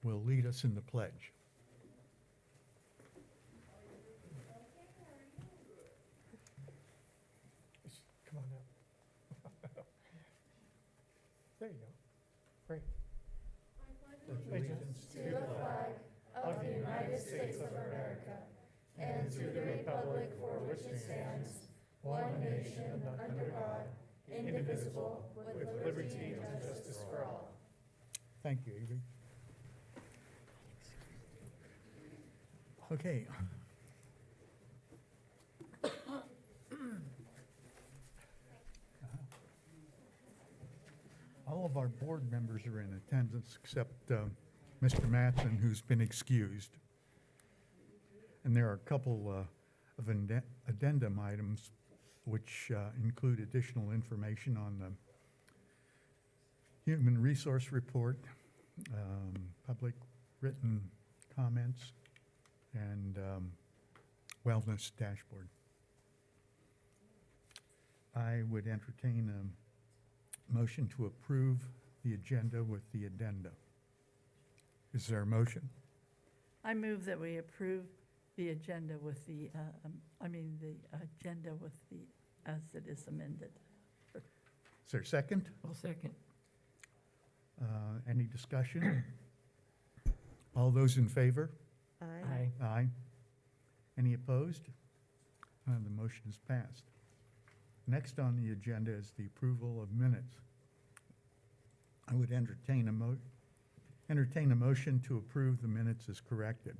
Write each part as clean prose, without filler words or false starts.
will lead us in the pledge. Come on up. There you go. Great. Allegiance to the flag of the United States of America and to the republic for which it stands, one nation under God, indivisible, with liberty and justice for all. Thank you, Avery. Okay. All of our board members are in attendance except Mr. Mattson, who's been excused. And there are a couple of addendum items which include additional information on the Human Resource Report, public written comments, and wellness dashboard. I would entertain a motion to approve the agenda with the addenda. Is there a motion? I move that we approve the agenda with the, the agenda with the, as it is amended. Is there a second? I'll second. Any discussion? All those in favor? Aye. Aye. Any opposed? The motion is passed. Next on the agenda is the approval of minutes. I would entertain a motion to approve the minutes as corrected.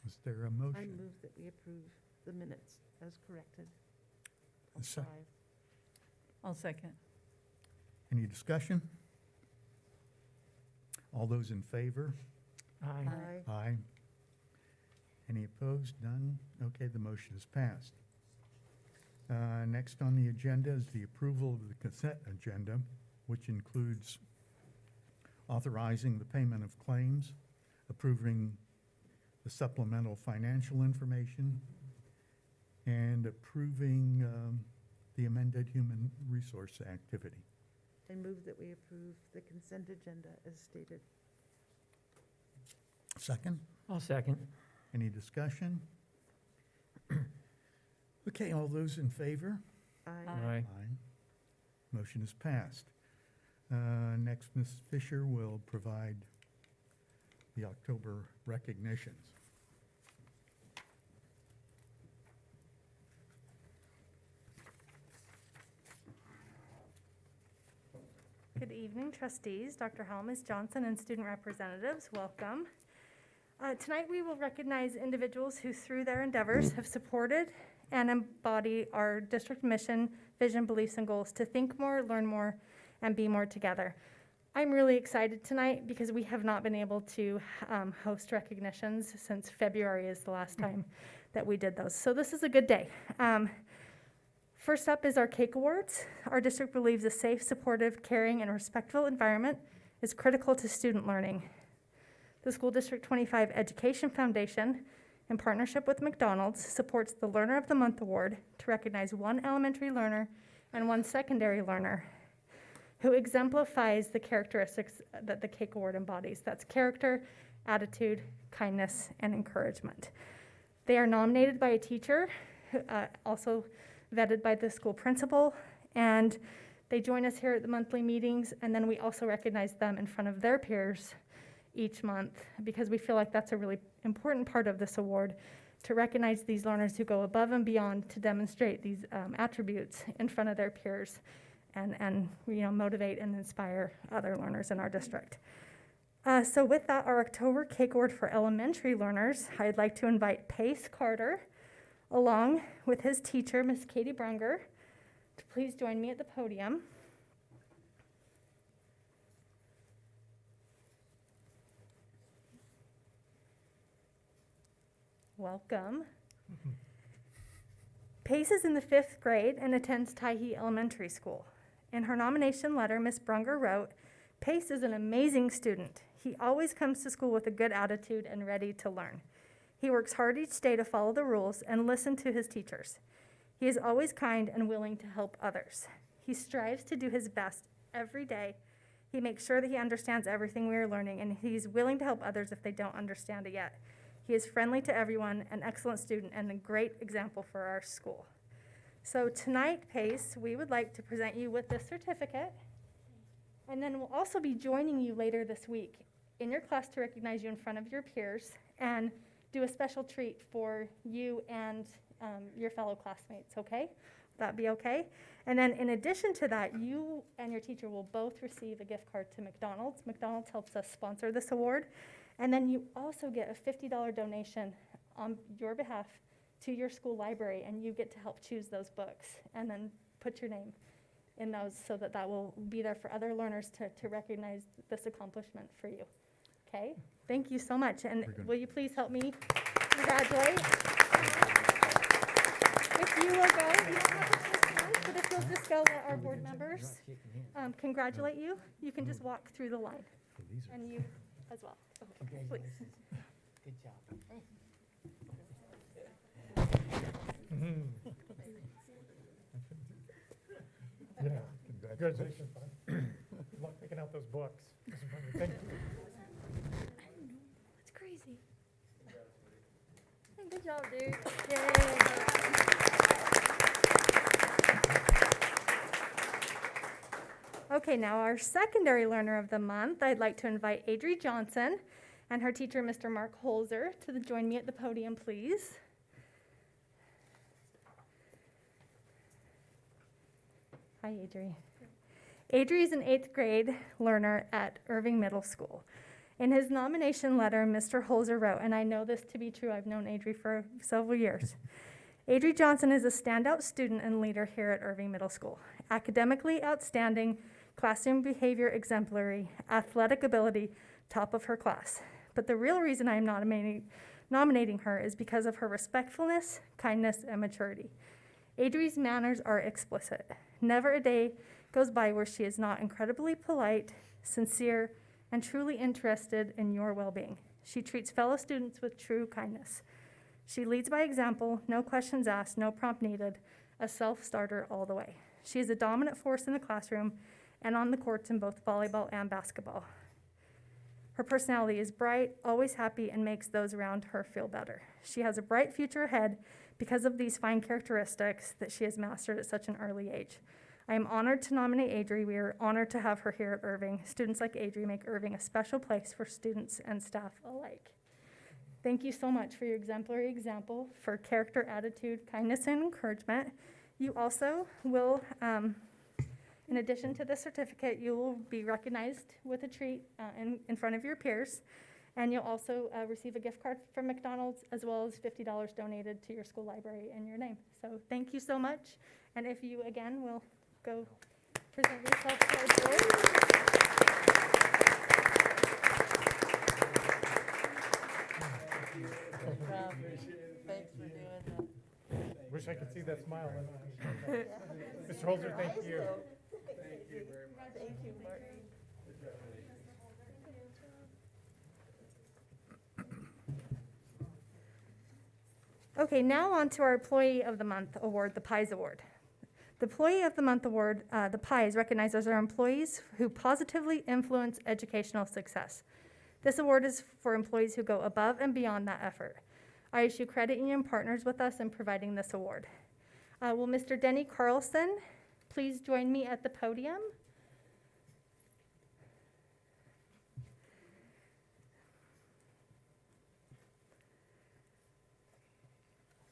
Is there a motion? I move that we approve the minutes as corrected. A sec- I'll second. Any discussion? All those in favor? Aye. Aye. Aye. Any opposed? None? Okay, the motion is passed. Next on the agenda is the approval of the consent agenda, which includes authorizing the payment of claims, approving the supplemental financial information, and approving the amended human resource activity. I move that we approve the consent agenda as stated. Second? I'll second. Any discussion? Okay, all those in favor? Aye. Aye. Motion is passed. Next, Ms. Fisher will provide the October recognitions. Good evening, trustees, Dr. Helm, Ms. Johnson, and student representatives. Welcome. Tonight we will recognize individuals who, through their endeavors, have supported and embody our district mission, vision, beliefs, and goals to think more, learn more, and be more together. I'm really excited tonight because we have not been able to host recognitions since February is the last time that we did those. So this is a good day. First up is our Cake Awards. Our district believes a safe, supportive, caring, and respectful environment is critical to student learning. The School District 25 Education Foundation, in partnership with McDonald's, supports the Learner of the Month Award to recognize one elementary learner and one secondary learner who exemplifies the characteristics that the Cake Award embodies. That's character, attitude, kindness, and encouragement. They are nominated by a teacher, also vetted by the school principal, and they join us here at the monthly meetings, and then we also recognize them in front of their peers each month because we feel like that's a really important part of this award, to recognize these learners who go above and beyond to demonstrate these attributes in front of their peers and motivate and inspire other learners in our district. So with that, our October Cake Award for elementary learners, I'd like to invite Pace Carter, along with his teacher, Miss Katie Brunger, to please join me at the podium. Welcome. Pace is in the 5th grade and attends Tyhee Elementary School. In her nomination letter, Miss Brunger wrote, "Pace is an amazing student. He always comes to school with a good attitude and ready to learn. He works hard each day to follow the rules and listen to his teachers. He is always kind and willing to help others. He strives to do his best every day. He makes sure that he understands everything we are learning, and he's willing to help others if they don't understand it yet. He is friendly to everyone, an excellent student, and a great example for our school. So tonight, Pace, we would like to present you with this certificate, and then we'll also be joining you later this week in your class to recognize you in front of your peers and do a special treat for you and your fellow classmates, okay? Would that be okay? And then in addition to that, you and your teacher will both receive a gift card to McDonald's. McDonald's helps us sponsor this award. And then you also get a $50 donation on your behalf to your school library, and you get to help choose those books and then put your name in those so that that will be there for other learners to recognize this accomplishment for you. Okay? Thank you so much. And Very good. will you please help me congratulate? If you will go, you don't have to take notes, but if you'll just go let our board members congratulate you, you can just walk through the line. So these are- And you as well. Please. Good job. Yeah, congratulations, bud. Good luck picking out those books. Thank you. It's crazy. Good job, dude. Okay, now our secondary learner of the month, I'd like to invite Adri Johnson and her teacher, Mr. Mark Holzer, to join me at the podium, please. Hi, Adri. Adri is an 8th grade learner at Irving Middle School. In his nomination letter, Mr. Holzer wrote, and I know this to be true, I've known Adri for several years. Adri Johnson is a standout student and leader here at Irving Middle School. Academically outstanding, classroom behavior exemplary, athletic ability, top of her class. But the real reason I'm nominating her is because of her respectfulness, kindness, and maturity. Adri's manners are explicit. Never a day goes by where she is not incredibly polite, sincere, and truly interested in your well-being. She treats fellow students with true kindness. She leads by example, no questions asked, no prompt needed, a self-starter all the way. She is a dominant force in the classroom and on the courts in both volleyball and basketball. Her personality is bright, always happy, and makes those around her feel better. She has a bright future ahead because of these fine characteristics that she has mastered at such an early age. I am honored to nominate Adri. We are honored to have her here at Irving. Students like Adri make Irving a special place for students and staff alike. Thank you so much for your exemplary example, for character, attitude, kindness, and encouragement. You also will, in addition to the certificate, you will be recognized with a treat in front of your peers. And you'll also receive a gift card from McDonald's, as well as $50 donated to your school library in your name. So thank you so much. And if you, again, will go present yourself to our board. Thanks for doing that. Wish I could see that smile. Mr. Holzer, thank you. Thank you, Mark. Okay, now on to our Employee of the Month award, the PIES Award. The Employee of the Month award, the PIES, recognizes our employees who positively influence educational success. This award is for employees who go above and beyond that effort. ISU Credit Union partners with us in providing this award. Will Mr. Denny Carlson please join me at the podium?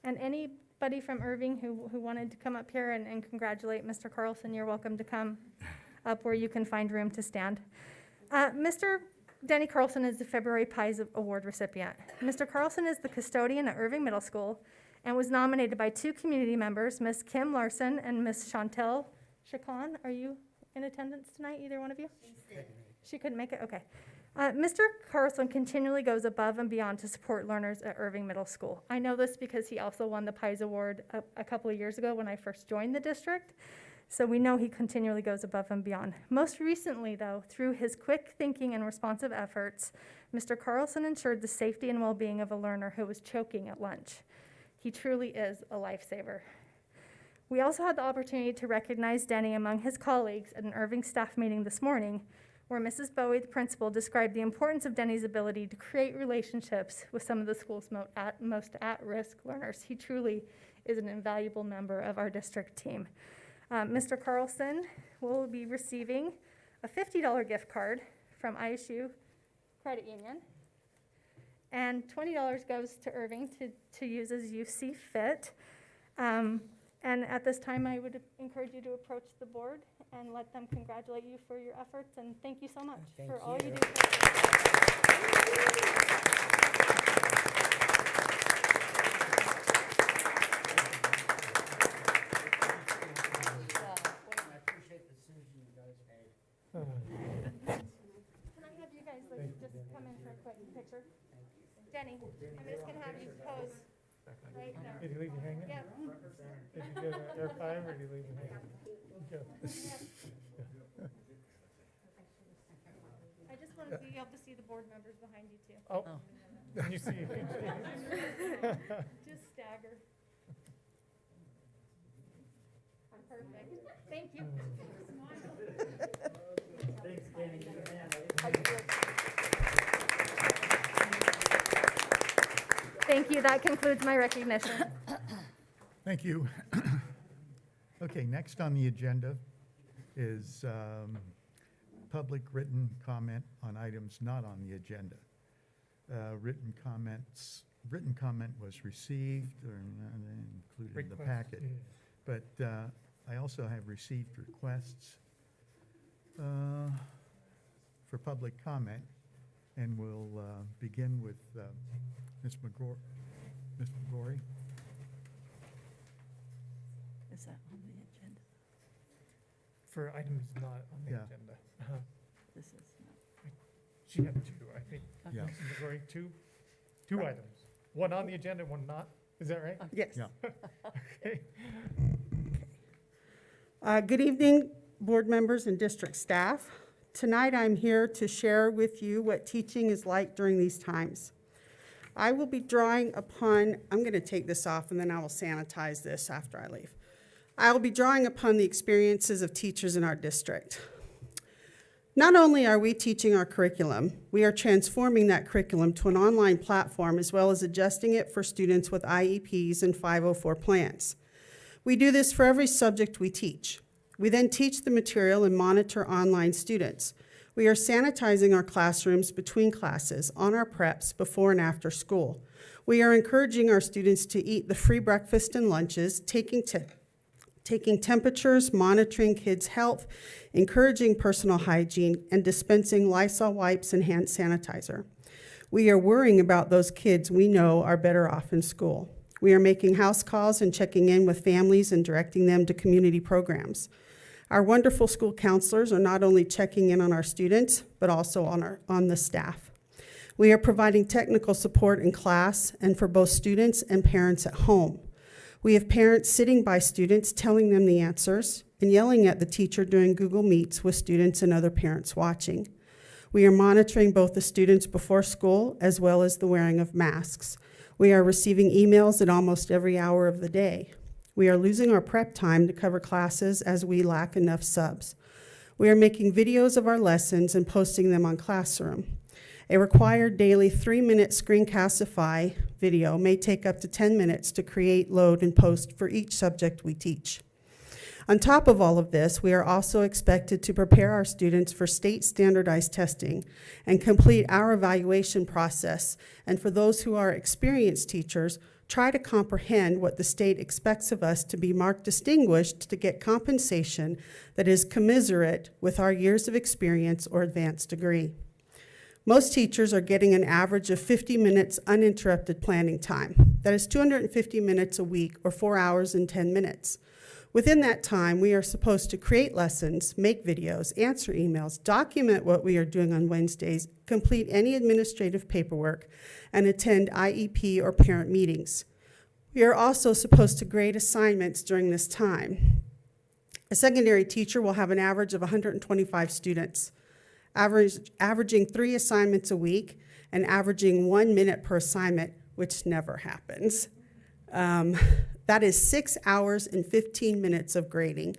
And anybody from Irving who wanted to come up here and congratulate Mr. Carlson, you're welcome to come up where you can find room to stand. Mr. Denny Carlson is the February PIES Award recipient. Mr. Carlson is the custodian at Irving Middle School and was nominated by 2 community members, Ms. Kim Larson and Ms. Chantel Chacon. Are you in attendance tonight, either one of you? She couldn't make it? Okay. Mr. Carlson continually goes above and beyond to support learners at Irving Middle School. I know this because he also won the PIES Award a couple of years ago when I first joined the district. So we know he continually goes above and beyond. Most recently, though, through his quick thinking and responsive efforts, Mr. Carlson ensured the safety and well-being of a learner who was choking at lunch. He truly is a lifesaver. We also had the opportunity to recognize Denny among his colleagues at an Irving staff meeting this morning, where Mrs. Bowie, the principal, described the importance of Denny's ability to create relationships with some of the school's most at-risk learners. He truly is an invaluable member of our district team. Mr. Carlson will be receiving a $50 gift card from ISU Credit Union, and $20 goes to Irving to use as you see fit. And at this time, I would encourage you to approach the board and let them congratulate you for your efforts, and thank you so much for all you do. I appreciate the decision you guys made. Can I have you guys just come in for a quick picture? Jenny, I'm just gonna have you pose right there. Did you leave you hanging? Yeah. Did you get an air five or did you leave you hanging? Good. I just want to be able to see the board members behind you too. Oh, you see. Just stagger. Perfect. Thank you. Thank you. That concludes my recognition. Thank you. Okay, next on the agenda is public written comment on items not on the agenda. Written comment was received or included in the packet, but I also have received requests for public comment, and we'll begin with Ms. McGorry. Is that on the agenda? For items not on the Yeah. agenda. This is not. She had two, I think. Okay. Yeah. Mrs. McGrory, two items. One on the agenda, one not. Is that right? Yes. Yeah. Okay. Good evening, board members and district staff. Tonight, I'm here to share with you what teaching is like during these times. I will be drawing upon, I'm going to take this off and then I will sanitize this after I leave. I will be drawing upon the experiences of teachers in our district. Not only are we teaching our curriculum, we are transforming that curriculum to an online platform as well as adjusting it for students with IEPs and 504 plans. We do this for every subject we teach. We then teach the material and monitor online students. We are sanitizing our classrooms between classes, on our preps, before and after school. We are encouraging our students to eat the free breakfast and lunches, taking temperatures, monitoring kids' health, encouraging personal hygiene, and dispensing Lysol wipes and hand sanitizer. We are worrying about those kids we know are better off in school. We are making house calls and checking in with families and directing them to community programs. Our wonderful school counselors are not only checking in on our students, but also on the staff. We are providing technical support in class and for both students and parents at home. We have parents sitting by students telling them the answers and yelling at the teacher during Google Meets with students and other parents watching. We are monitoring both the students before school as well as the wearing of masks. We are receiving emails at almost every hour of the day. We are losing our prep time to cover classes as we lack enough subs. We are making videos of our lessons and posting them on Classroom. A required daily 3-minute Screencastify video may take up to 10 minutes to create, load, and post for each subject we teach. On top of all of this, we are also expected to prepare our students for state standardized testing and complete our evaluation process. And for those who are experienced teachers, try to comprehend what the state expects of us to be marked distinguished to get compensation that is commensurate with our years of experience or advanced degree. Most teachers are getting an average of 50 minutes uninterrupted planning time. That is 250 minutes a week, or 4 hours and 10 minutes. Within that time, we are supposed to create lessons, make videos, answer emails, document what we are doing on Wednesdays, complete any administrative paperwork, and attend IEP or parent meetings. We are also supposed to grade assignments during this time. A secondary teacher will have an average of 125 students, averaging 3 assignments a week and averaging 1 minute per assignment, which never happens. That is 6 hours and 15 minutes of grading.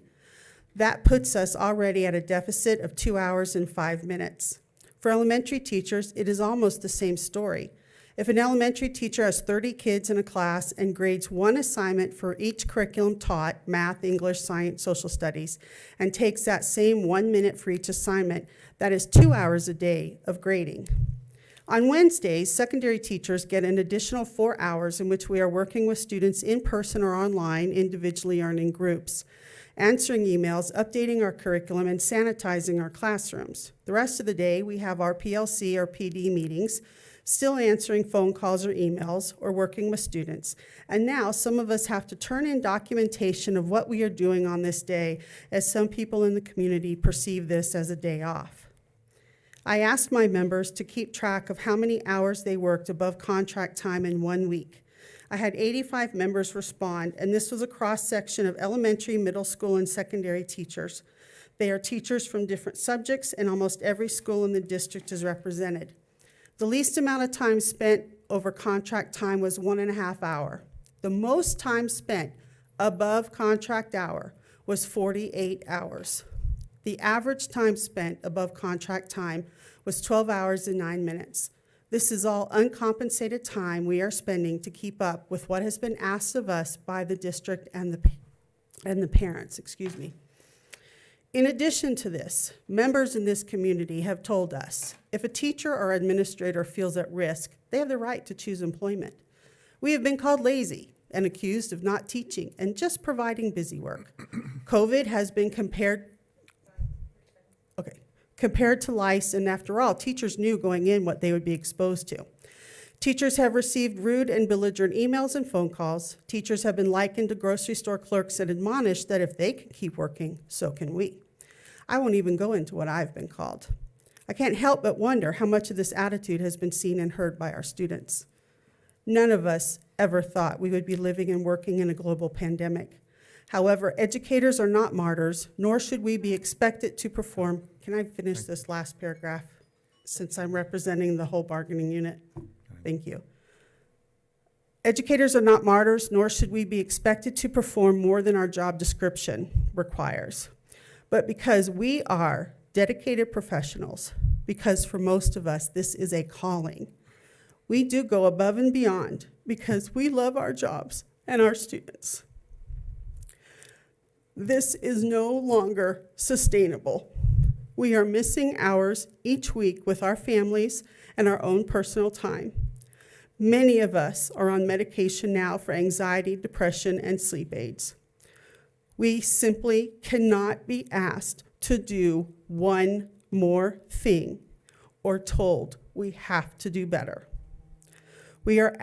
That puts us already at a deficit of 2 hours and 5 minutes. For elementary teachers, it is almost the same story. If an elementary teacher has 30 kids in a class and grades one assignment for each curriculum taught, math, English, science, social studies, and takes that same 1 minute for each assignment, that is 2 hours a day of grading. On Wednesdays, secondary teachers get an additional 4 hours in which we are working with students in person or online, individually or in groups, answering emails, updating our curriculum, and sanitizing our classrooms. The rest of the day, we have our PLC or PD meetings, still answering phone calls or emails, or working with students. And now some of us have to turn in documentation of what we are doing on this day, as some people in the community perceive this as a day off. I asked my members to keep track of how many hours they worked above contract time in 1 week. I had 85 members respond, and this was a cross-section of elementary, middle school, and secondary teachers. They are teachers from different subjects, and almost every school in the district is represented. The least amount of time spent over contract time was 1.5 hours. The most time spent above contract hour was 48 hours. The average time spent above contract time was 12 hours and 9 minutes. This is all uncompensated time we are spending to keep up with what has been asked of us by the district and the parents, In addition to this, members in this community have told us if a teacher or administrator feels at risk, they have the right to choose employment. We have been called lazy and accused of not teaching and just providing busy work. COVID has been compared to lice, and after all, teachers knew going in what they would be exposed to. Teachers have received rude and belligerent emails and phone calls. Teachers have been likened to grocery store clerks and admonished that if they can keep working, so can we. I won't even go into what I've been called. I can't help but wonder how much of this attitude has been seen and heard by our students. None of us ever thought we would be living and working in a global pandemic. However, educators are not martyrs, nor should we be expected to perform. Can I finish this last paragraph since I'm representing the whole bargaining unit? Thank you. Educators are not martyrs, nor should we be expected to perform more than our job description requires. But because we are dedicated professionals, because for most of us this is a calling, we do go above and beyond because we love our jobs and our students. This is no longer sustainable. We are missing hours each week with our families and our own personal time. Many of us are on medication now for anxiety, depression, and sleep aids. We simply cannot be asked to do one more thing or told we have to do better. We have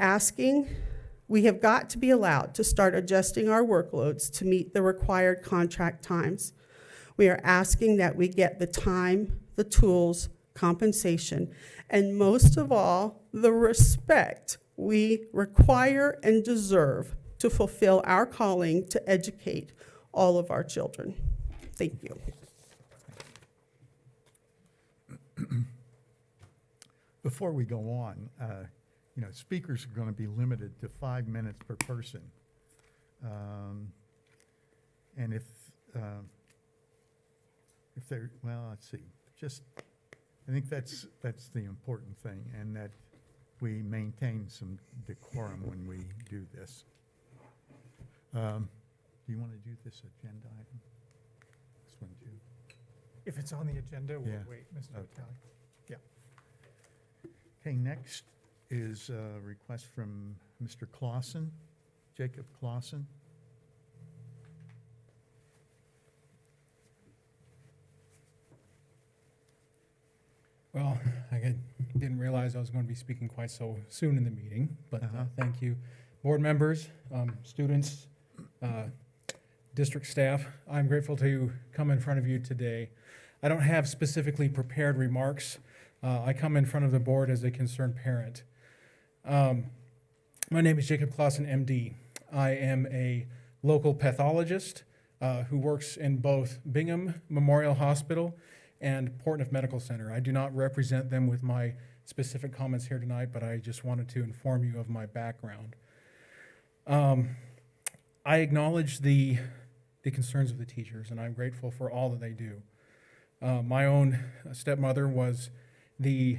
got to be allowed to start adjusting our workloads to meet the required contract times. We are asking that we get the time, the tools, compensation, and most of all, the respect we require and deserve to fulfill our calling to educate all of our children. Thank you. Before we go on, speakers are going to be limited to 5 minutes per person. And if they're, well, let's see, I think that's the important thing, and that we maintain some decorum when we do this. Do you want to do this agenda item? This one too? If it's on the agenda, we'll Yeah. wait, Mr. Okay. Kelly. Yeah. Okay, next is a request from Mr. Clausen, Jacob Clausen. Well, didn't realize I was going to be speaking quite so soon in the meeting, but thank you. Board members, students, district staff, I'm grateful to come in front of you today. I don't have specifically prepared remarks. I come in front of the board as a concerned parent. My name is Jacob Clausen, MD. I am a local pathologist who works in both Bingham Memorial Hospital and Portneuf Medical Center. I do not represent them with my specific comments here tonight, but I just wanted to inform you of my background. I acknowledge the the concerns of the teachers, and I'm grateful for all that they do. My own stepmother was the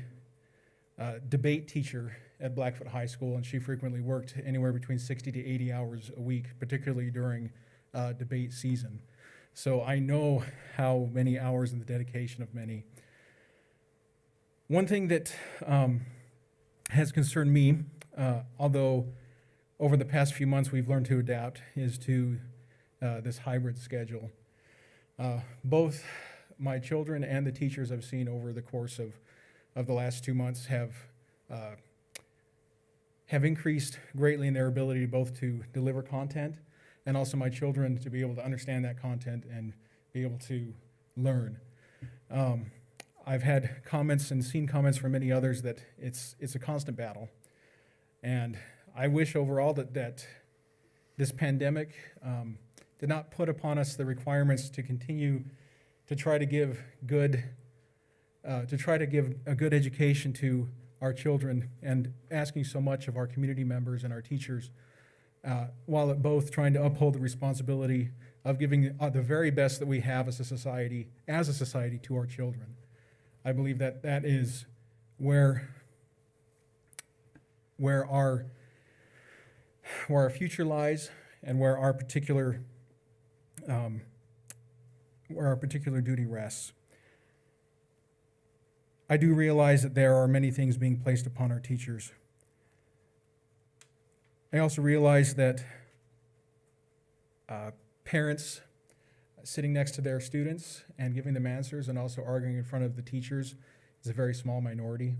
debate teacher at Blackfoot High School, and she frequently worked anywhere between 60 to 80 hours a week, particularly during debate season. So I know how many hours and the dedication of many. One thing that has concerned me, although over the past few months we've learned to adapt, is to this hybrid schedule. Both my children and the teachers I've seen over the course of the last 2 months have increased greatly in their ability both to deliver content and also my children to be able to understand that content and be able to learn. I've had comments and seen comments from many others that it's a constant battle. And I wish overall that this pandemic did not put upon us the requirements to continue to try to give a good education to our children and asking so much of our community members and our teachers, while at both trying to uphold the responsibility of giving the very best that we have as a society to our children. I believe that is where our future lies and where our particular duty rests. I do realize that there are many things being placed upon our teachers. I also realize that parents sitting next to their students and giving them answers and also arguing in front of the teachers is a very small minority.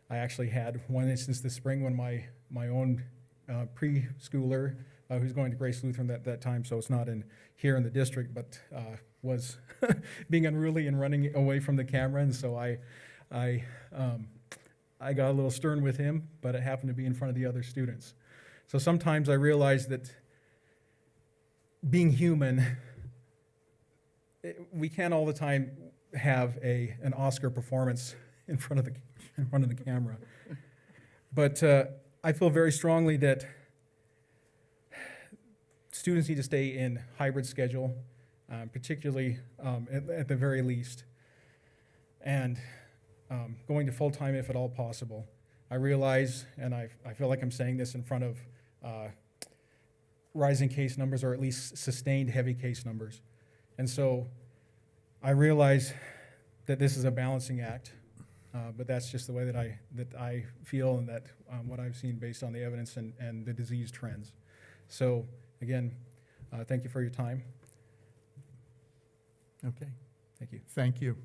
I actually had one instance this spring when my own preschooler, who's going to Grace Lutheran that time, so it's not here in the district, but was being unruly and running away from the camera, and so I got a little stern with him, but it happened to be in front of the other students. So sometimes I realize that being human, we can't all the time have an Oscar performance in front of the camera. But I feel very strongly that students need to stay in hybrid schedule, particularly at the very least, and going to full-time if at all possible. I realize, and I feel like I'm saying this in front of rising case numbers, or at least sustained heavy case numbers. And so I realize that this is a balancing act, but that's just the way that I feel, and that what I've seen based on the evidence and the disease trends. So again, thank you for your time. Okay, Thank you. thank you.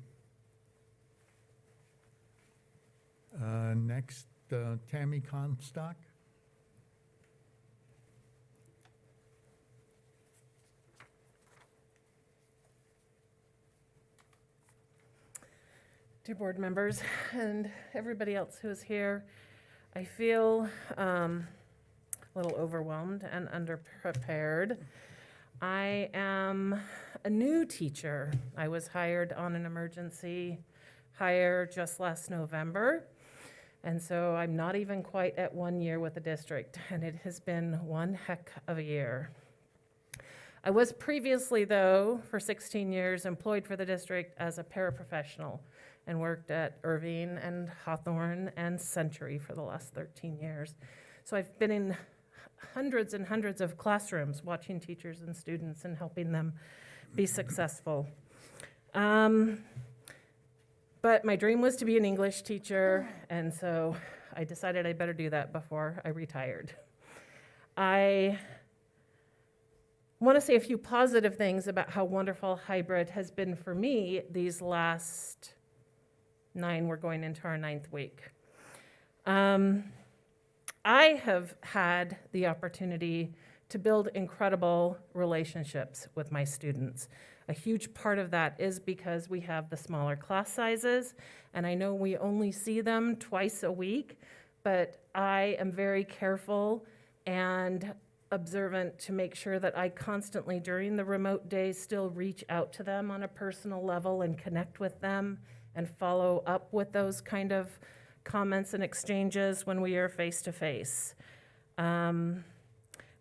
Next, Tammy Comstock. Dear board members and everybody else who is here, I feel a little overwhelmed and underprepared. I am a new teacher. I was hired on an emergency hire just last November, and so I'm not even quite at 1 year with the district, and it has been one heck of a year. I was previously, though, for 16 years, employed for the district as a paraprofessional, and worked at Irving and Hawthorne and Century for the last 13 years. So I've been in hundreds and hundreds of classrooms watching teachers and students and helping them be successful. But my dream was to be an English teacher, and so I decided I better do that before I retired. I want to say a few positive things about how wonderful hybrid has been for me these last 9, we're going into our 9th week. I have had the opportunity to build incredible relationships with my students. A huge part of that is because we have the smaller class sizes, and I know we only see them twice a week, but I am very careful and observant to make sure that I constantly, during the remote days, still reach out to them on a personal level and connect with them and follow up with those kind of comments and exchanges when we are face to face.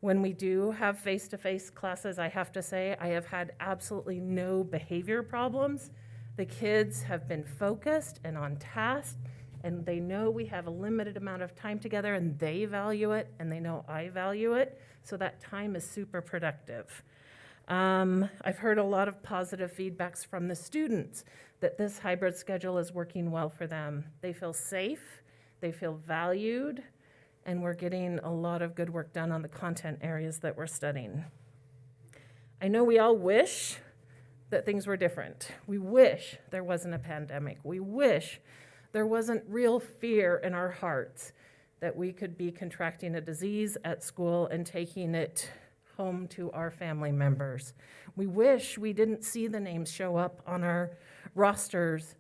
When we do have face-to-face classes, I have to say, I have had absolutely no behavior problems. The kids have been focused and on task, and they know we have a limited amount of time together, and they value it, and they know I value it, so that time is super productive. I've heard a lot of positive feedbacks from the students that this hybrid schedule is working well for them. They feel safe, they feel valued, and we're getting a lot of good work done on the content areas that we're studying. I know we all wish that things were different. We wish there wasn't a pandemic. We wish there wasn't real fear in our hearts that we could be contracting a disease at school and taking it home to our family members. We wish we didn't see the names show up on our rosters,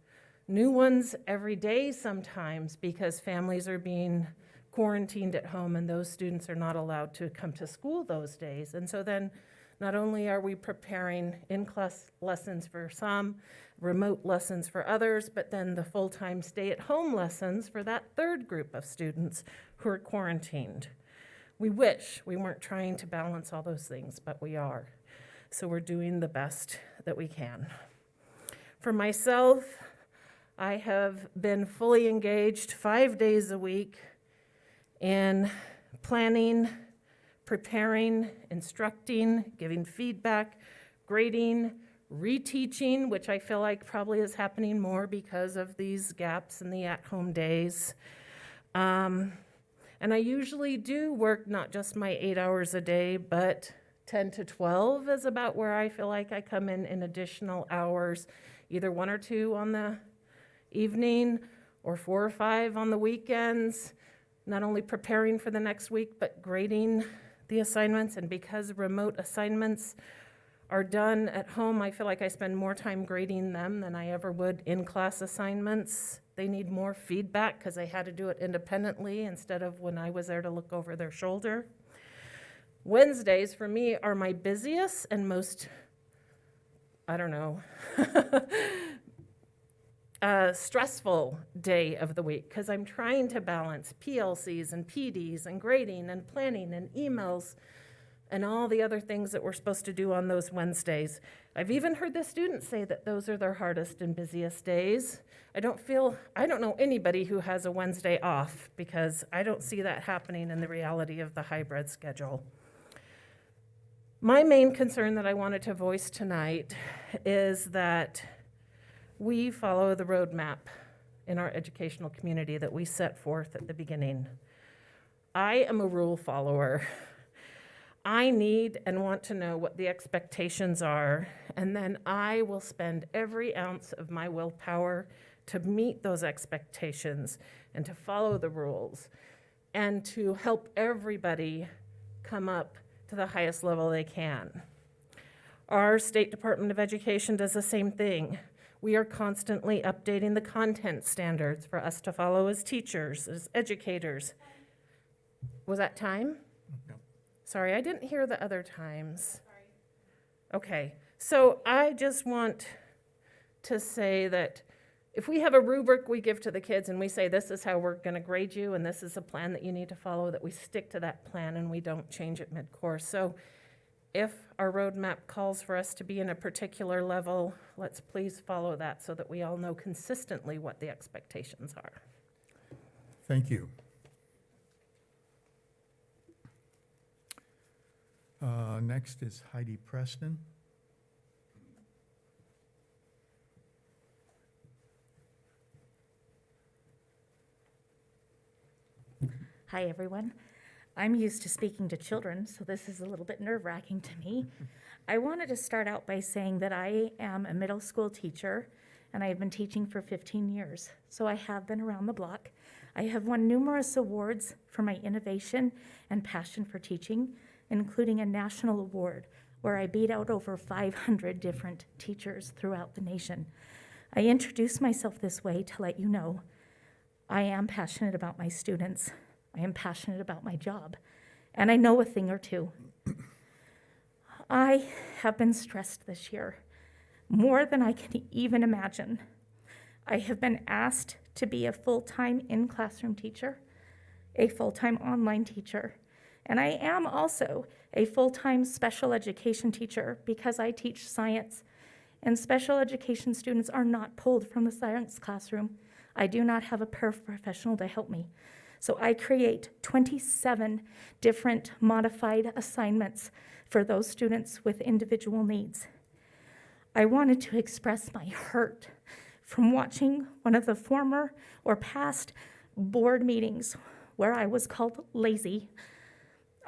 new ones every day sometimes, because families are being quarantined at home and those students are not allowed to come to school those days. And so then not only are we preparing in-class lessons for some, remote lessons for others, but then the full-time stay-at-home lessons for that third group of students who are quarantined. We wish we weren't trying to balance all those things, but we are. So we're doing the best that we can. For myself, I have been fully engaged 5 days a week in planning, preparing, instructing, giving feedback, grading, reteaching, which I feel like probably is happening more because of these gaps in the at-home days. And I usually do work not just my 8 hours a day, but 10 to 12 is about where I feel like I come in additional hours, either 1 or 2 on the evening or 4 or 5 on the weekends, not only preparing for the next week, but grading the assignments. And because remote assignments are done at home, I feel like I spend more time grading them than I ever would in-class assignments. They need more feedback because I had to do it independently instead of when I was there to look over their shoulder. Wednesdays for me are my busiest and most, stressful day of the week because I'm trying to balance PLCs and PDs and grading and planning and emails and all the other things that we're supposed to do on those Wednesdays. I've even heard the students say that those are their hardest and busiest days. I don't know anybody who has a Wednesday off because I don't see that happening in the reality of the hybrid schedule. My main concern that I wanted to voice tonight is that we follow the roadmap in our educational community that we set forth at the beginning. I am a rule follower. I need and want to know what the expectations are, and then I will spend every ounce of my willpower to meet those expectations and to follow the rules and to help everybody come up to the highest level they can. Our State Department of Education does the same thing. We are constantly updating the content standards for us to follow as teachers, as educators. Was that time? No. Sorry, I didn't hear the other times. Sorry. Okay, so I just want to say that if we have a rubric we give to the kids and we say this is how we're going to grade you and this is a plan that you need to follow, that we stick to that plan and we don't change it mid-course. So if our roadmap calls for us to be in a particular level, let's please follow that so that we all know consistently what the expectations are. Thank you. Next is Heidi Preston. Hi, everyone. I'm used to speaking to children, so this is a little bit nerve-wracking to me. I wanted to start out by saying that I am a middle school teacher, and I have been teaching for 15 years, so I have been around the block. I have won numerous awards for my innovation and passion for teaching, including a national award where I beat out over 500 different teachers throughout the nation. I introduce myself this way to let you know I am passionate about my students. I am passionate about my job, and I know a thing or two. I have been stressed this year, more than I can even imagine. I have been asked to be a full-time in-classroom teacher, a full-time online teacher, And I am also a full-time special education teacher because I teach science, and special education students are not pulled from the science classroom. I do not have a paraprofessional to help me. So I create 27 different modified assignments for those students with individual needs. I wanted to express my hurt from watching one of the former or past board meetings where I was called lazy.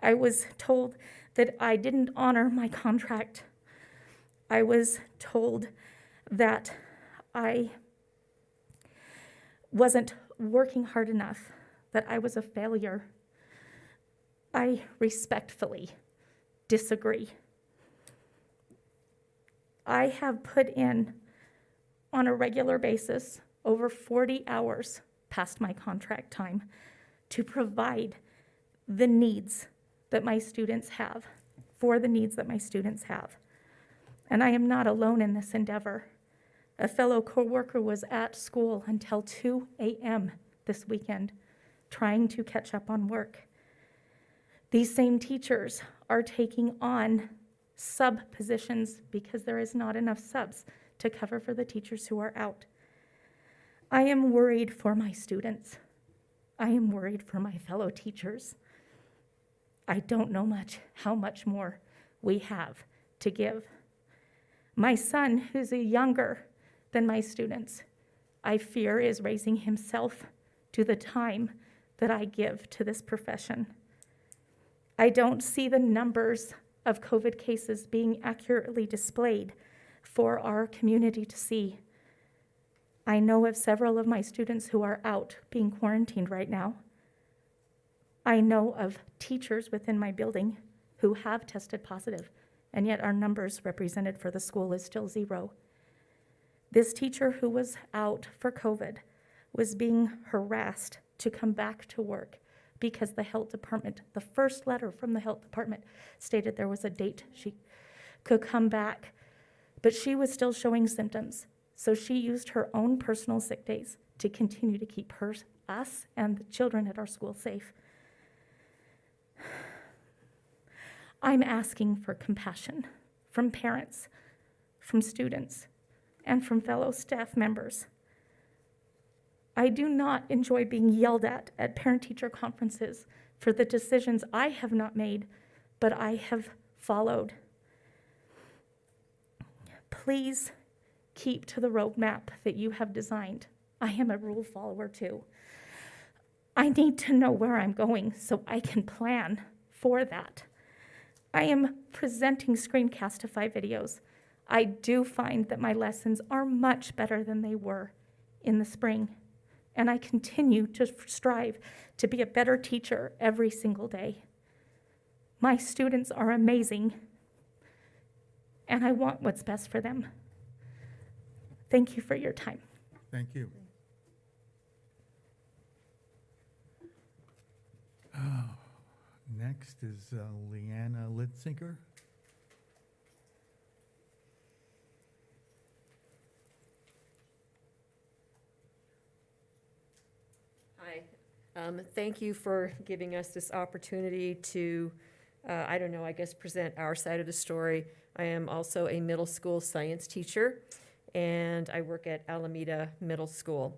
I was told that I didn't honor my contract. I was told that I wasn't working hard enough, that I was a failure. I respectfully disagree. I have put in, on a regular basis, over 40 hours past my contract time to provide the needs that my students have, for the needs that my students have. And I am not alone in this endeavor. A fellow coworker was at school until 2 a.m. this weekend, trying to catch up on work. These same teachers are taking on sub positions because there is not enough subs to cover for the teachers who are out. I am worried for my students. I am worried for my fellow teachers. I don't know how much more we have to give. My son, who's younger than my students, I fear is raising himself to the time that I give to this profession. I don't see the numbers of COVID cases being accurately displayed for our community to see. I know of several of my students who are out being quarantined right now. I know of teachers within my building who have tested positive, and yet our numbers represented for the school is still 0. This teacher who was out for COVID was being harassed to come back to work because the health department, the first letter from the health department stated there was a date she could come back, but she was still showing symptoms. So she used her own personal sick days to continue to keep us and the children at our school safe. I'm asking for compassion from parents, from students, and from fellow staff members. I do not enjoy being yelled at parent-teacher conferences for the decisions I have not made, but I have followed. Please keep to the roadmap that you have designed. I am a rule follower too. I need to know where I'm going so I can plan for that. I am presenting Screencastify videos. I do find that my lessons are much better than they were in the spring, and I continue to strive to be a better teacher every single day. My students are amazing, and I want what's best for them. Thank you for your time. Thank you. Next is Leanna Lidsinker. Hi. Thank you for giving us this opportunity to, I guess present our side of the story. I am also a middle school science teacher, and I work at Alameda Middle School.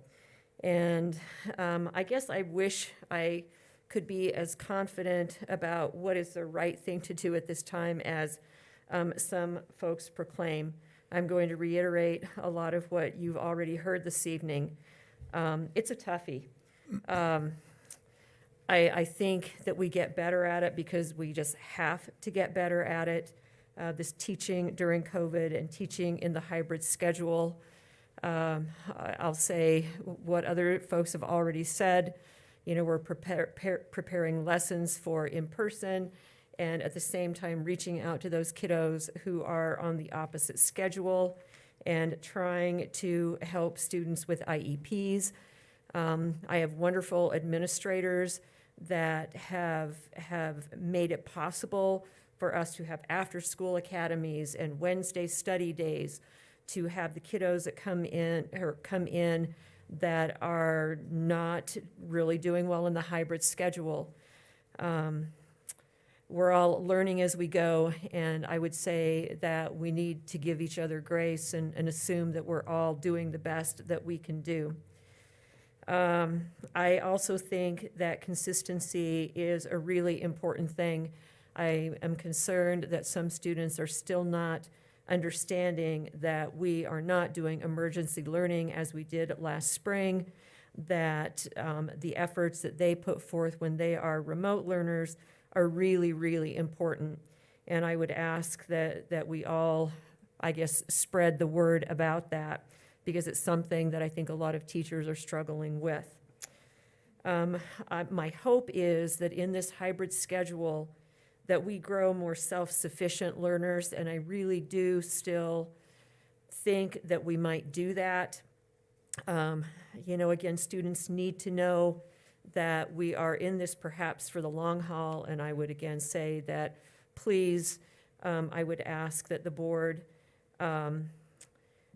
And I guess I wish I could be as confident about what is the right thing to do at this time as some folks proclaim. I'm going to reiterate a lot of what you've already heard this evening. It's a toughie. I think that we get better at it because we just have to get better at it. This teaching during COVID and teaching in the hybrid schedule. I'll say what other folks have already said. You know, we're preparing lessons for in-person and at the same time reaching out to those kiddos who are on the opposite schedule and trying to help students with IEPs. I have wonderful administrators that have made it possible for us to have after-school academies and Wednesday study days, to have the kiddos that come in that are not really doing well in the hybrid schedule. we're all learning as we go, and I would say that we need to give each other grace and assume that we're all doing the best that we can do. I also think that consistency is a really important thing. I am concerned that some students are still not understanding that we are not doing emergency learning as we did last spring, that the efforts that they put forth when they are remote learners are really, really important. And I would ask that we all, I guess, spread the word about that, because it's something that I think a lot of teachers are struggling with. My hope is that in this hybrid schedule, that we grow more self-sufficient learners, and I really do still think that we might do that. Again, students need to know that we are in this perhaps for the long haul, and I would again say that please, I would ask that the board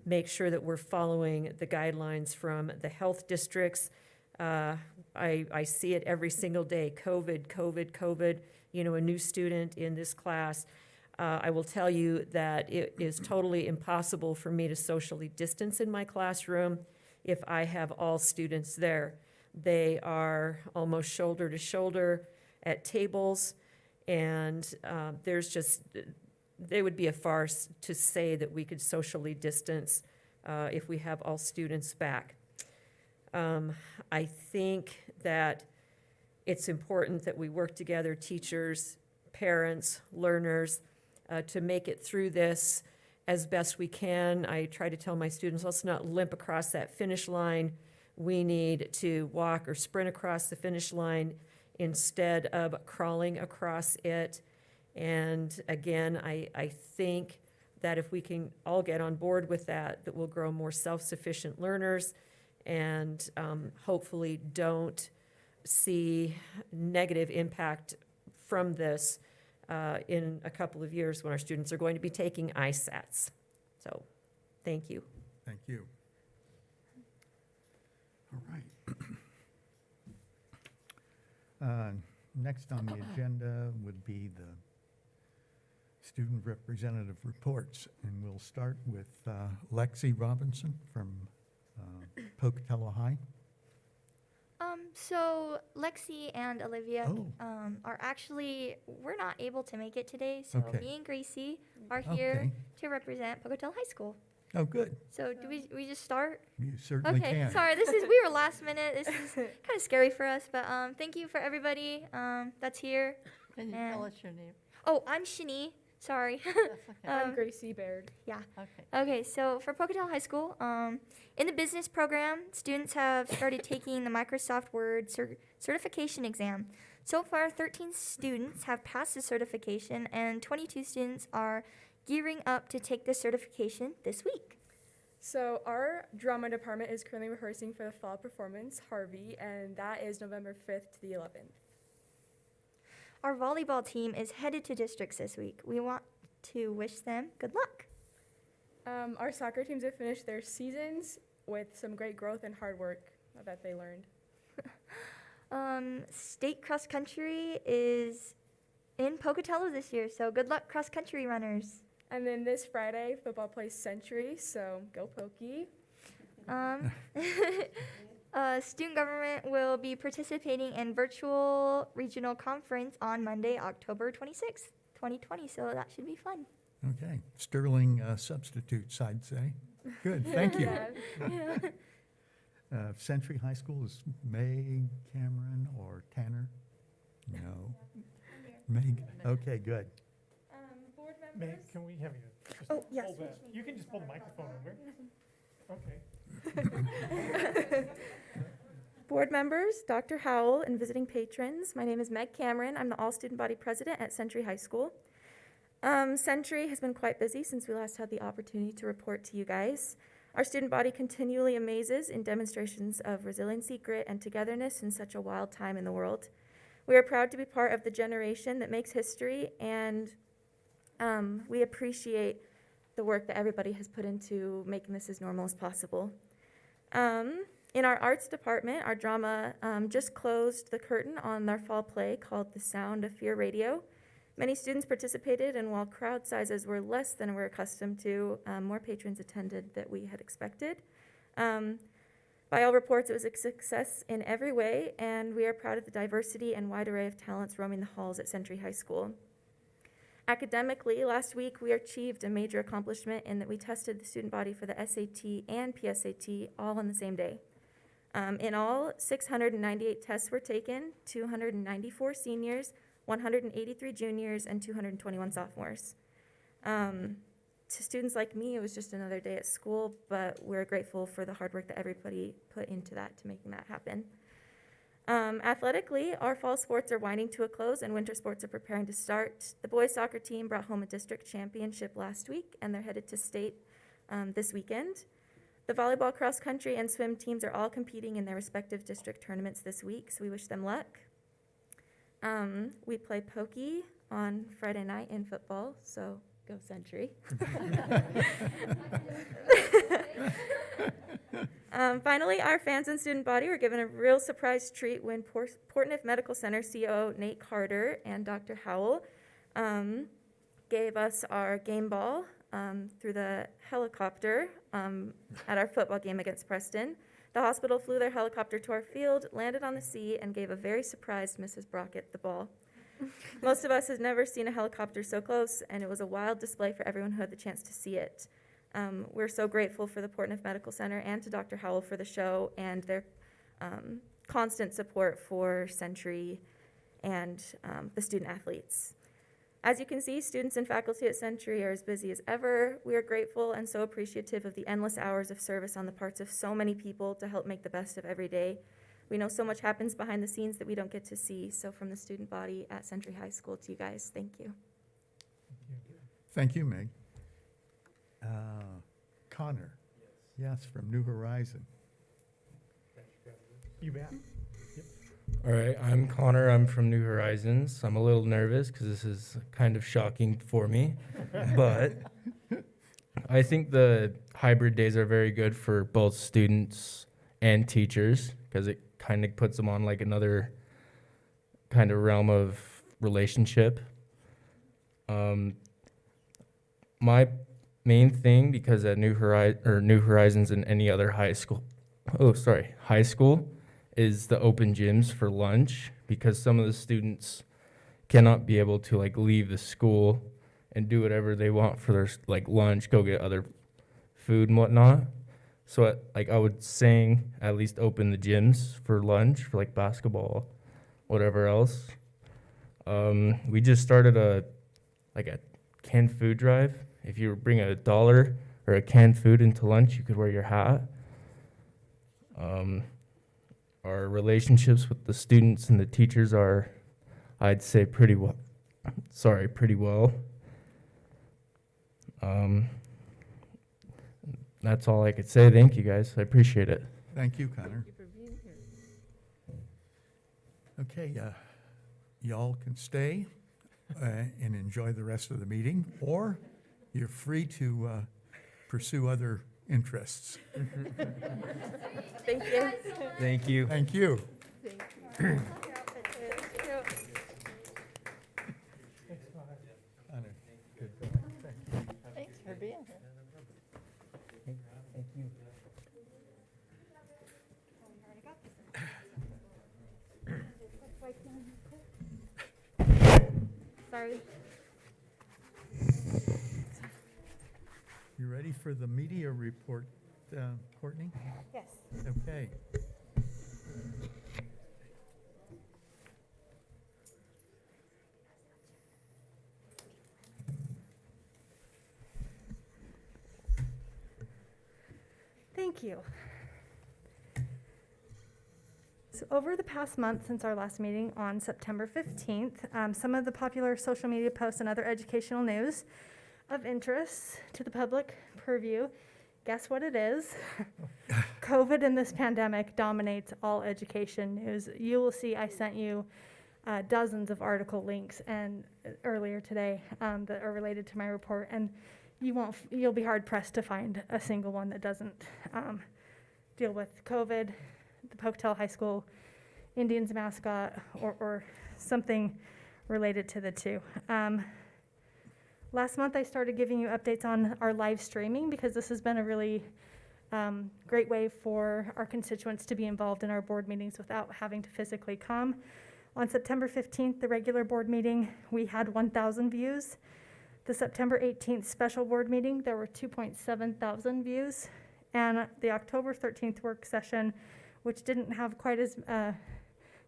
make sure that we're following the guidelines from the health districts. I see it every single day, COVID, a new student in this class. I will tell you that it is totally impossible for me to socially distance in my classroom if I have all students there. They are almost shoulder to shoulder at tables, and they would be a farce to say that we could socially distance if we have all students back. I think that it's important that we work together, teachers, parents, learners, to make it through this as best we can. I try to tell my students, let's not limp across that finish line. We need to walk or sprint across the finish line instead of crawling across it. And again, I think that if we can all get on board with that, that we'll grow more self-sufficient learners and hopefully don't see negative impact from this in a couple of years when our students are going to be taking ISATs. So, thank you. Thank you. All right. Next on the agenda would be the student representative reports, and we'll start with Lexi Robinson from Pocatello High. So Lexi and Olivia are actually, we're not able to make it today, so Okay. me and Gracie are here Okay. to represent Pocatello High School. Oh, good. So do we just start? You certainly Okay, can. sorry, we were last minute. This is kind of scary for us, but thank you for everybody that's here. Can you And- tell us your name? Oh, I'm Shani. Sorry. That's okay. I'm Gracie Baird. Okay. Okay, so for Pocatello High School, in the business program, students have started taking the Microsoft Word certification exam. So far, 13 students have passed the certification, and 22 students are gearing up to take the certification this week. So our drama department is currently rehearsing for the fall performance, Harvey, and that is November 5th to the 11th. Our volleyball team is headed to districts this week. We want to wish them good luck. Our soccer teams have finished their seasons with some great growth and hard work that they learned. State cross country is in Pocatello this year, so good luck cross country runners. And then this Friday, football plays Century, so go Pokey. Student government will be participating in virtual regional conference on Monday, October 26th, 2020, so that should be fun. Okay. Sterling substitutes, I'd say. Good, thank you. Yeah. Century High School is May, Cameron, or Tanner? No. Meg? Okay, good. Board Meg, members? can we have you just Oh, yes. hold that? You can just pull the microphone over. Okay. Board members, Dr. Howell, and visiting patrons, my name is Meg Cameron. I'm the all-student body president at Century High School. Century has been quite busy since we last had the opportunity to report to you guys. Our student body continually amazes in demonstrations of resiliency, grit, and togetherness in such a wild time in the world. We are proud to be part of the generation that makes history, and we appreciate the work that everybody has put into making this as normal as possible. In our arts department, our drama just closed the curtain on their fall play called The Sound of Fear Radio. Many students participated, and while crowd sizes were less than we're accustomed to, more patrons attended than we had expected. By all reports, it was a success in every way, and we are proud of the diversity and wide array of talents roaming the halls at Century High School. Academically, last week we achieved a major accomplishment in that we tested the student body for the SAT and PSAT all on the same day. In all, 698 tests were taken, 294 seniors, 183 juniors, and 221 sophomores. To students like me, it was just another day at school, but we're grateful for the hard work that everybody put into that to making that happen. Athletically, our fall sports are winding to a close and winter sports are preparing to start. The boys soccer team brought home a district championship last week, and they're headed to state this weekend. The volleyball, cross country, and swim teams are all competing in their respective district tournaments this week, so we wish them luck. We play pokey on Friday night in football, so go Century. Finally, our fans and student body were given a real surprise treat when Portneuf Medical Center COO Nate Carter and Dr. Howell gave us our game ball through the helicopter at our football game against Preston. The hospital flew their helicopter to our field, landed on the sea, and gave a very surprised Mrs. Brockett the ball. Most of us have never seen a helicopter so close, and it was a wild display for everyone who had the chance to see it. We're so grateful for the Portneuf Medical Center and to Dr. Howell for the show and their constant support for Century and the student athletes. As you can see, students and faculty at Century are as busy as ever. We are grateful and so appreciative of the endless hours of service on the parts of so many people to help make the best of every day. We know so much happens behind the scenes that we don't get to see. So from the student body at Century High School to you guys, thank you. Thank you, Meg. Connor? Yes, from New Horizon. You bet. All right, I'm Connor. I'm from New Horizons. I'm a little nervous because this is kind of shocking for me, but I think the hybrid days are very good for both students and teachers because it kind of puts them on like another kind of realm of relationship. My main thing, because at New Horizons and any other high school, is the open gyms for lunch, because some of the students cannot be able to like leave the school and do whatever they want for their like lunch, go get other food and whatnot. So I would saying at least open the gyms for lunch for like basketball, whatever else. We just started a canned food drive. If you bring $1 or a canned food into lunch, you could wear your hat. Our relationships with the students and the teachers are, I'd say, pretty well. That's all I could say. Thank you, guys. I appreciate it. Thank you, Connor. Okay, y'all can stay and enjoy the rest of the meeting, or you're free to pursue other interests. Thank you. Thank you. Thank you. Connor, good going. Thank you. Thanks for being here. Thank you. Sorry. You ready for the media report, Courtney? Yes. Okay. Thank you. So over the past month since our last meeting on September 15th, some of the popular social media posts and other educational news of interest to the public purview, guess what it is? COVID and this pandemic dominates all education news. You will see I sent you dozens of article links and earlier today that are related to my report, and you'll be hard pressed to find a single one that doesn't deal with COVID, the Pocatello High School Indians mascot, or something related to the two. Last month, I started giving you updates on our live streaming because this has been a really great way for our constituents to be involved in our board meetings without having to physically come. On September 15th, the regular board meeting, we had 1,000 views. The September 18th special board meeting, there were 2.7 thousand views. And the October 13th work session, which didn't have quite as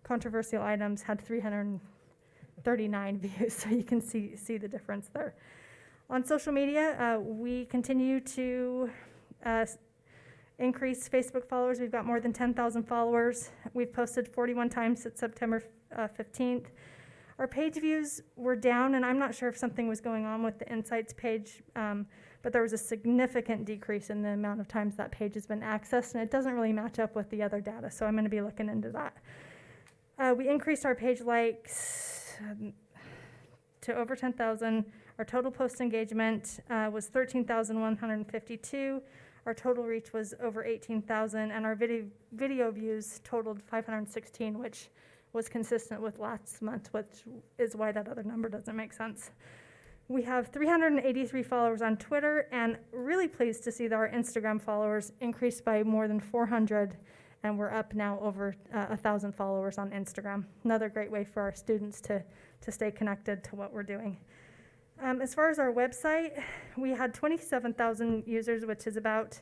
controversial items, had 339 views. So you can see the difference there. On social media, we continue to increase Facebook followers. We've got more than 10,000 followers. We've posted 41 times since September 15th. Our page views were down, and I'm not sure if something was going on with the Insights page, but there was a significant decrease in the amount of times that page has been accessed, and it doesn't really match up with the other data, so I'm going to be looking into that. We increased our page likes to over 10,000. Our total post engagement was 13,152. Our total reach was over 18,000, and our video views totaled 516, which was consistent with last month, which is why that other number doesn't make sense. We have 383 followers on Twitter, and really pleased to see that our Instagram followers increased by more than 400, and we're up now over 1,000 followers on Instagram. Another great way for our students to stay connected to what we're doing. As far as our website, we had 27,000 users, which is about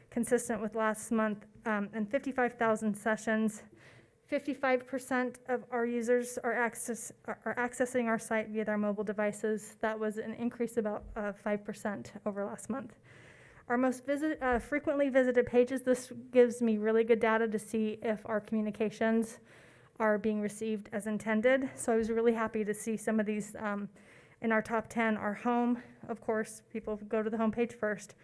consistent with last month, and 55,000 sessions. 55% of our users are accessing our site via their mobile devices. That was an increase about 5% over last month. Our most frequently visited pages, this gives me really good data to see if our communications are being received as intended. So I was really happy to see some of these in our top 10. Our home, of course, people go to the home page first.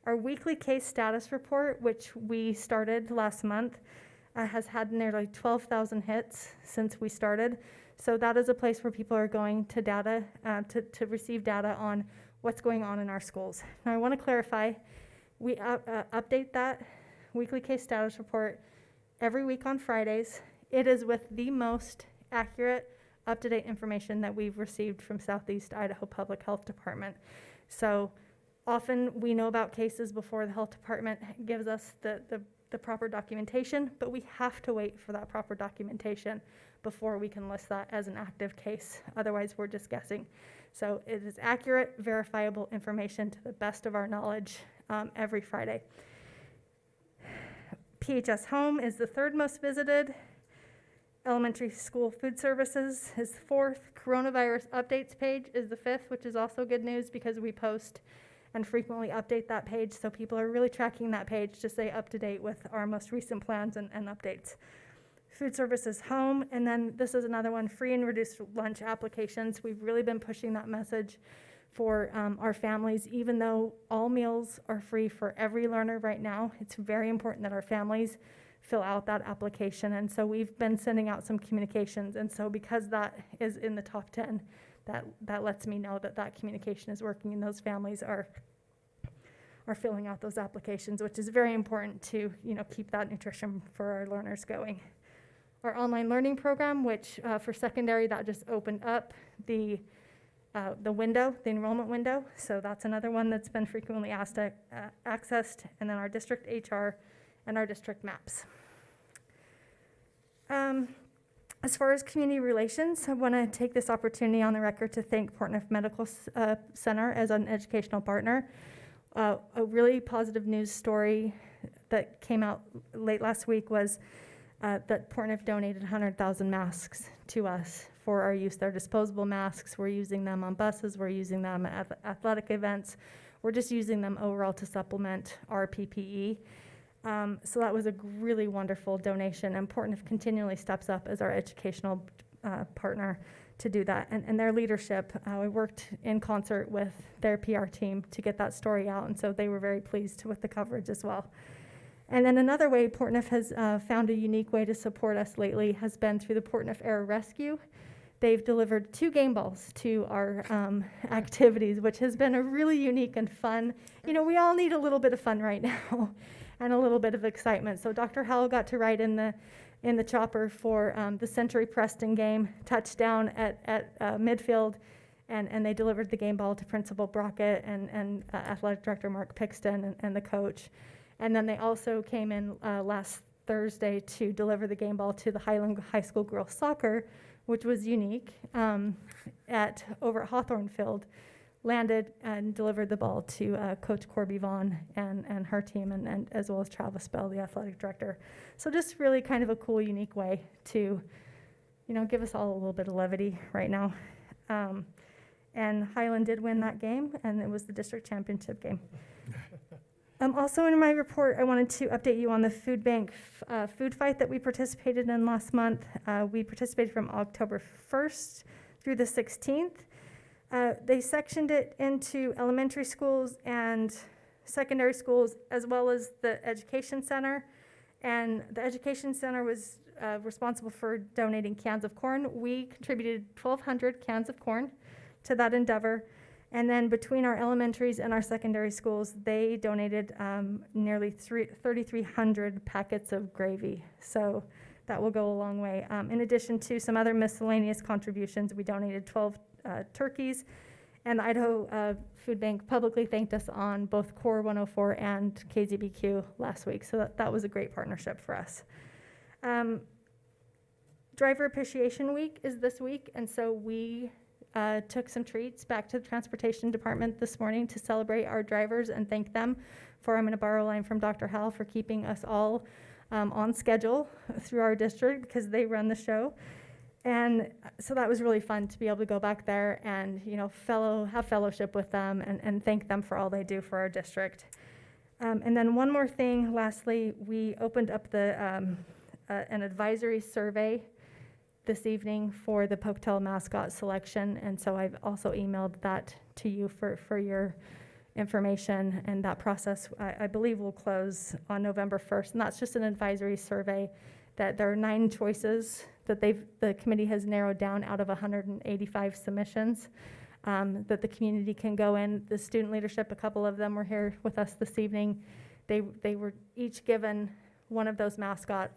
Our weekly case status report, which we started last month, has had nearly 12,000 hits since we started. So that is a place where people are going to data to receive data on what's going on in our schools. Now I want to clarify, we update that weekly case status report every week on Fridays. It is with the most accurate, up-to-date information that we've received from Southeast Idaho Public Health Department. So often we know about cases before the health department gives us the proper documentation, but we have to wait for that proper documentation before we can list that as an active case. Otherwise, we're just guessing. So it is accurate, verifiable information to the best of our knowledge every Friday. PHS Home is the third most visited. Elementary School Food Services is fourth. Coronavirus Updates page is the fifth, which is also good news because we post and frequently update that page, so people are really tracking that page to stay up to date with our most recent plans and updates. Food Services Home, and then this is another one, free and reduced lunch applications. We've really been pushing that message for our families. Even though all meals are free for every learner right now, it's very important that our families fill out that application, and so we've been sending out some communications, and so because that is in the top 10, that lets me know that communication is working and those families are filling out those applications, which is very important to keep that nutrition for our learners going. Our online learning program, which for secondary, that just opened up the enrollment window. So that's another one that's been frequently accessed. And then our district HR and our district maps. As far as community relations, I want to take this opportunity on the record to thank Portneuf Medical Center as an educational partner. A really positive news story that came out late last week was that Portneuf donated 100,000 masks to us for our use. They're disposable masks. We're using them on buses. We're using them at athletic events. We're just using them overall to supplement our PPE. So that was a really wonderful donation, and Portneuf continually steps up as our educational partner to do that. And their leadership, we worked in concert with their PR team to get that story out, and so they were very pleased with the coverage as well. And then another way Portneuf has found a unique way to support us lately has been through the Portneuf Air Rescue. They've delivered 2 game balls to our activities, which has been a really unique and fun. We all need a little bit of fun right now. and a little bit of excitement. So Dr. Howell got to ride in the chopper for the Century Preston game, touchdown at midfield, and they delivered the game ball to Principal Brockett and Athletic Director Mark Pixton and the coach. And then they also came in last Thursday to deliver the game ball to the Highland High School girls soccer, which was unique, over at Hawthorne Field. Landed and delivered the ball to Coach Corby Vaughn and her team, and as well as Travis Bell, the athletic director. So just really kind of a cool, unique way to, give us all a little bit of levity right now. And Highland did win that game, and it was the district championship game. Also in my report, I wanted to update you on the food bank food fight that we participated in last month. We participated from October 1st through the 16th. They sectioned it into elementary schools and secondary schools, as well as the education center. And the education center was responsible for donating cans of corn. We contributed 1,200 cans of corn to that endeavor. And then between our elementaries and our secondary schools, they donated nearly 3,300 packets of gravy. So that will go a long way. In addition to some other miscellaneous contributions, we donated 12 turkeys, and the Idaho Food Bank publicly thanked us on both Core 104 and KZBQ last week, so that was a great partnership for us. Driver Appreciation Week is this week, and so we took some treats back to the Transportation Department this morning to celebrate our drivers and thank them for, I'm going to borrow a line from Dr. Howell, for keeping us all on schedule through our district, because they run the show. And so that was really fun to be able to go back there and, have fellowship with them and thank them for all they do for our district. And then one more thing, lastly, we opened up an advisory survey this evening for the Pocatello mascot selection. And so I've also emailed that to you for your information. And that process, I believe, will close on November 1st. And that's just an advisory survey that there are 9 choices that the committee has narrowed down out of 185 submissions that the community can go in. The student leadership, a couple of them were here with us this evening. They were each given one of those mascot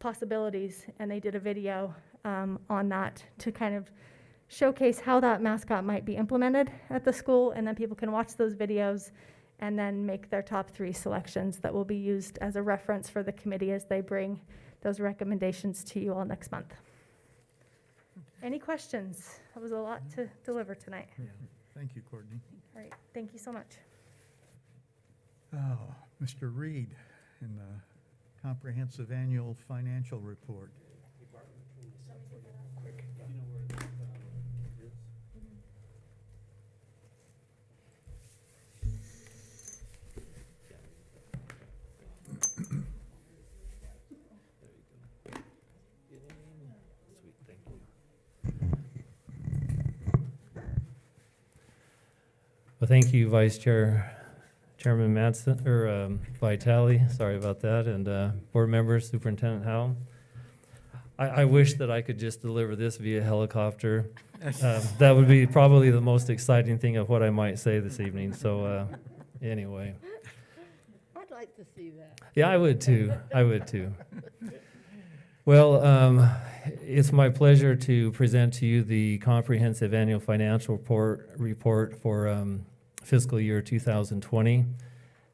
possibilities, and they did a video on that to kind of showcase how that mascot might be implemented at the school, and then people can watch those videos and then make their top 3 selections that will be used as a reference for the committee as they bring those recommendations to you all next month. Any questions? That was a lot to deliver tonight. Yeah. Thank you, Courtney. All right, thank you so much. Oh, Mr. Reed, in the Comprehensive Annual Financial Report. Well, thank you, Chairman Madsen, or Vitale, sorry about that, and board members, Superintendent Howell. I wish that I could just deliver this via helicopter. That would be probably the most exciting thing of what I might say this evening, so anyway. I'd like to see that. Yeah, I would too, Well, it's my pleasure to present to you the Comprehensive Annual Financial Report for fiscal year 2020.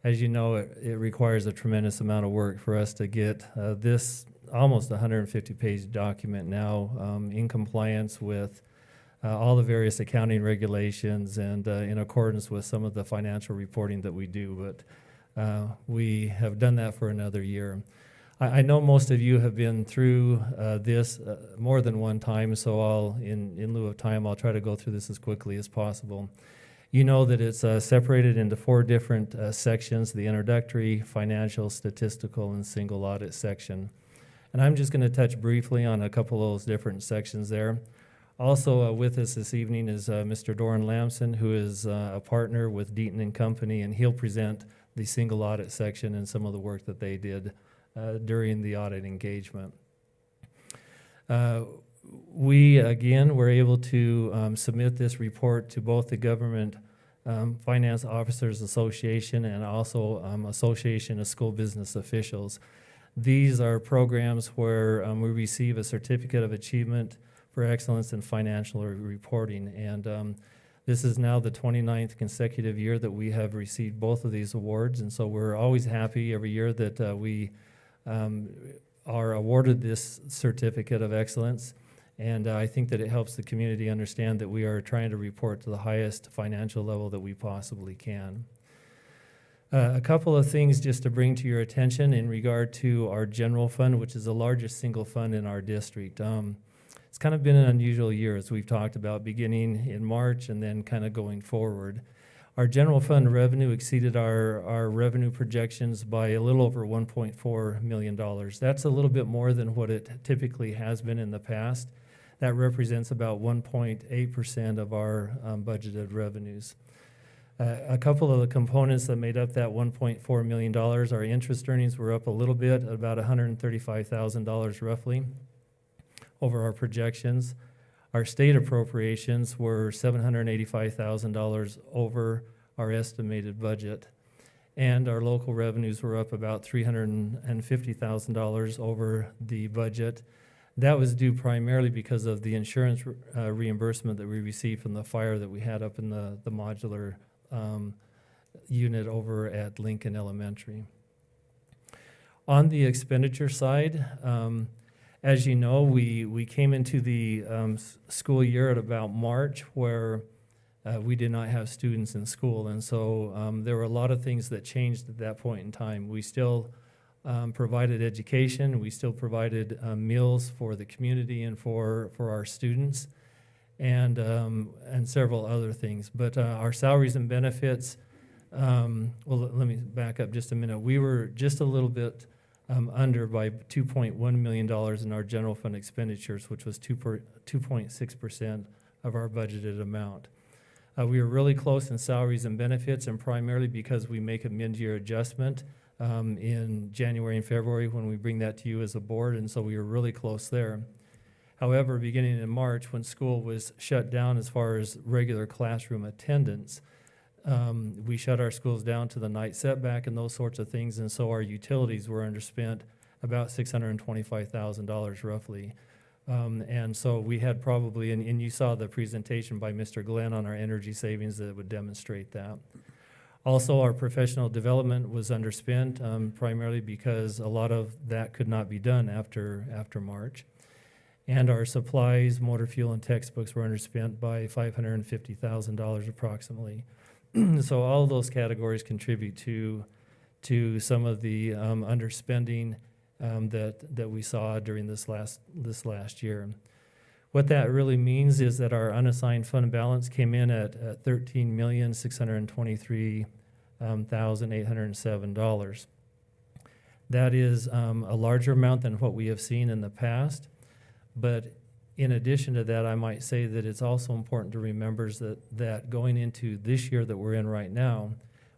As you know, it requires a tremendous amount of work for us to get this almost 150-page document now in compliance with all the various accounting regulations and in accordance with some of the financial reporting that we do, but we have done that for another year. I know most of you have been through this more than one time, so in lieu of time, I'll try to go through this as quickly as possible. You know that it's separated into 4 different sections: the introductory, financial, statistical, and single audit section. And I'm just going to touch briefly on a couple of those different sections there. Also with us this evening is Mr. Doran Lamson, who is a partner with Deaton & Company, and he'll present the single audit section and some of the work that they did during the audit engagement. We, again, were able to submit this report to both the Government Finance Officers Association, and also Association of School Business Officials. These are programs where we receive a certificate of achievement for excellence in financial reporting. And this is now the 29th consecutive year that we have received both of these awards. And so we're always happy every year that we are awarded this certificate of excellence. And I think that it helps the community understand that we are trying to report to the highest financial level that we possibly can. A couple of things just to bring to your attention in regard to our general fund, which is the largest single fund in our district. It's kind of been an unusual year, as we've talked about, beginning in March and then kind of going forward. Our general fund revenue exceeded our revenue projections by a little over $1.4 million. That's a little bit more than what it typically has been in the past. That represents about 1.8% of our budgeted revenues. A couple of the components that made up that $1.4 million, our interest earnings were up a little bit, about $135,000 roughly over our projections. Our state appropriations were $785,000 over our estimated budget. And our local revenues were up about $350,000 over the budget. That was due primarily because of the insurance reimbursement that we received from the fire that we had up in the modular unit over at Lincoln Elementary. On the expenditure side, as you know, we came into the school year at about March where we did not have students in school. And so there were a lot of things that changed at that point in time. We still provided education. We still provided meals for the community and for our students, and several other things. But our salaries and benefits, well, let me back up just a minute. We were just a little bit under by $2.1 million in our general fund expenditures, which was 2.6% of our budgeted amount. We were really close in salaries and benefits, and primarily because we make a mid-year adjustment in January and February when we bring that to you as a board, and so we were really close there. However, beginning in March, when school was shut down as far as regular classroom attendance, we shut our schools down to the night setback and those sorts of things, and so our utilities were underspent about $625,000 roughly. And so we had probably, and you saw the presentation by Mr. Glenn on our energy savings that would demonstrate that. Also, our professional development was underspent, primarily because a lot of that could not be done after March. And our supplies, motor fuel, and textbooks were underspent by $550,000 approximately. So all of those categories contribute to some of the underspending that we saw during this last year. What that really means is that our unassigned fund balance came in at $13,623,807. That is a larger amount than what we have seen in the past, but in addition to that, I might say that it's also important to remember that going into this year that we're in right now,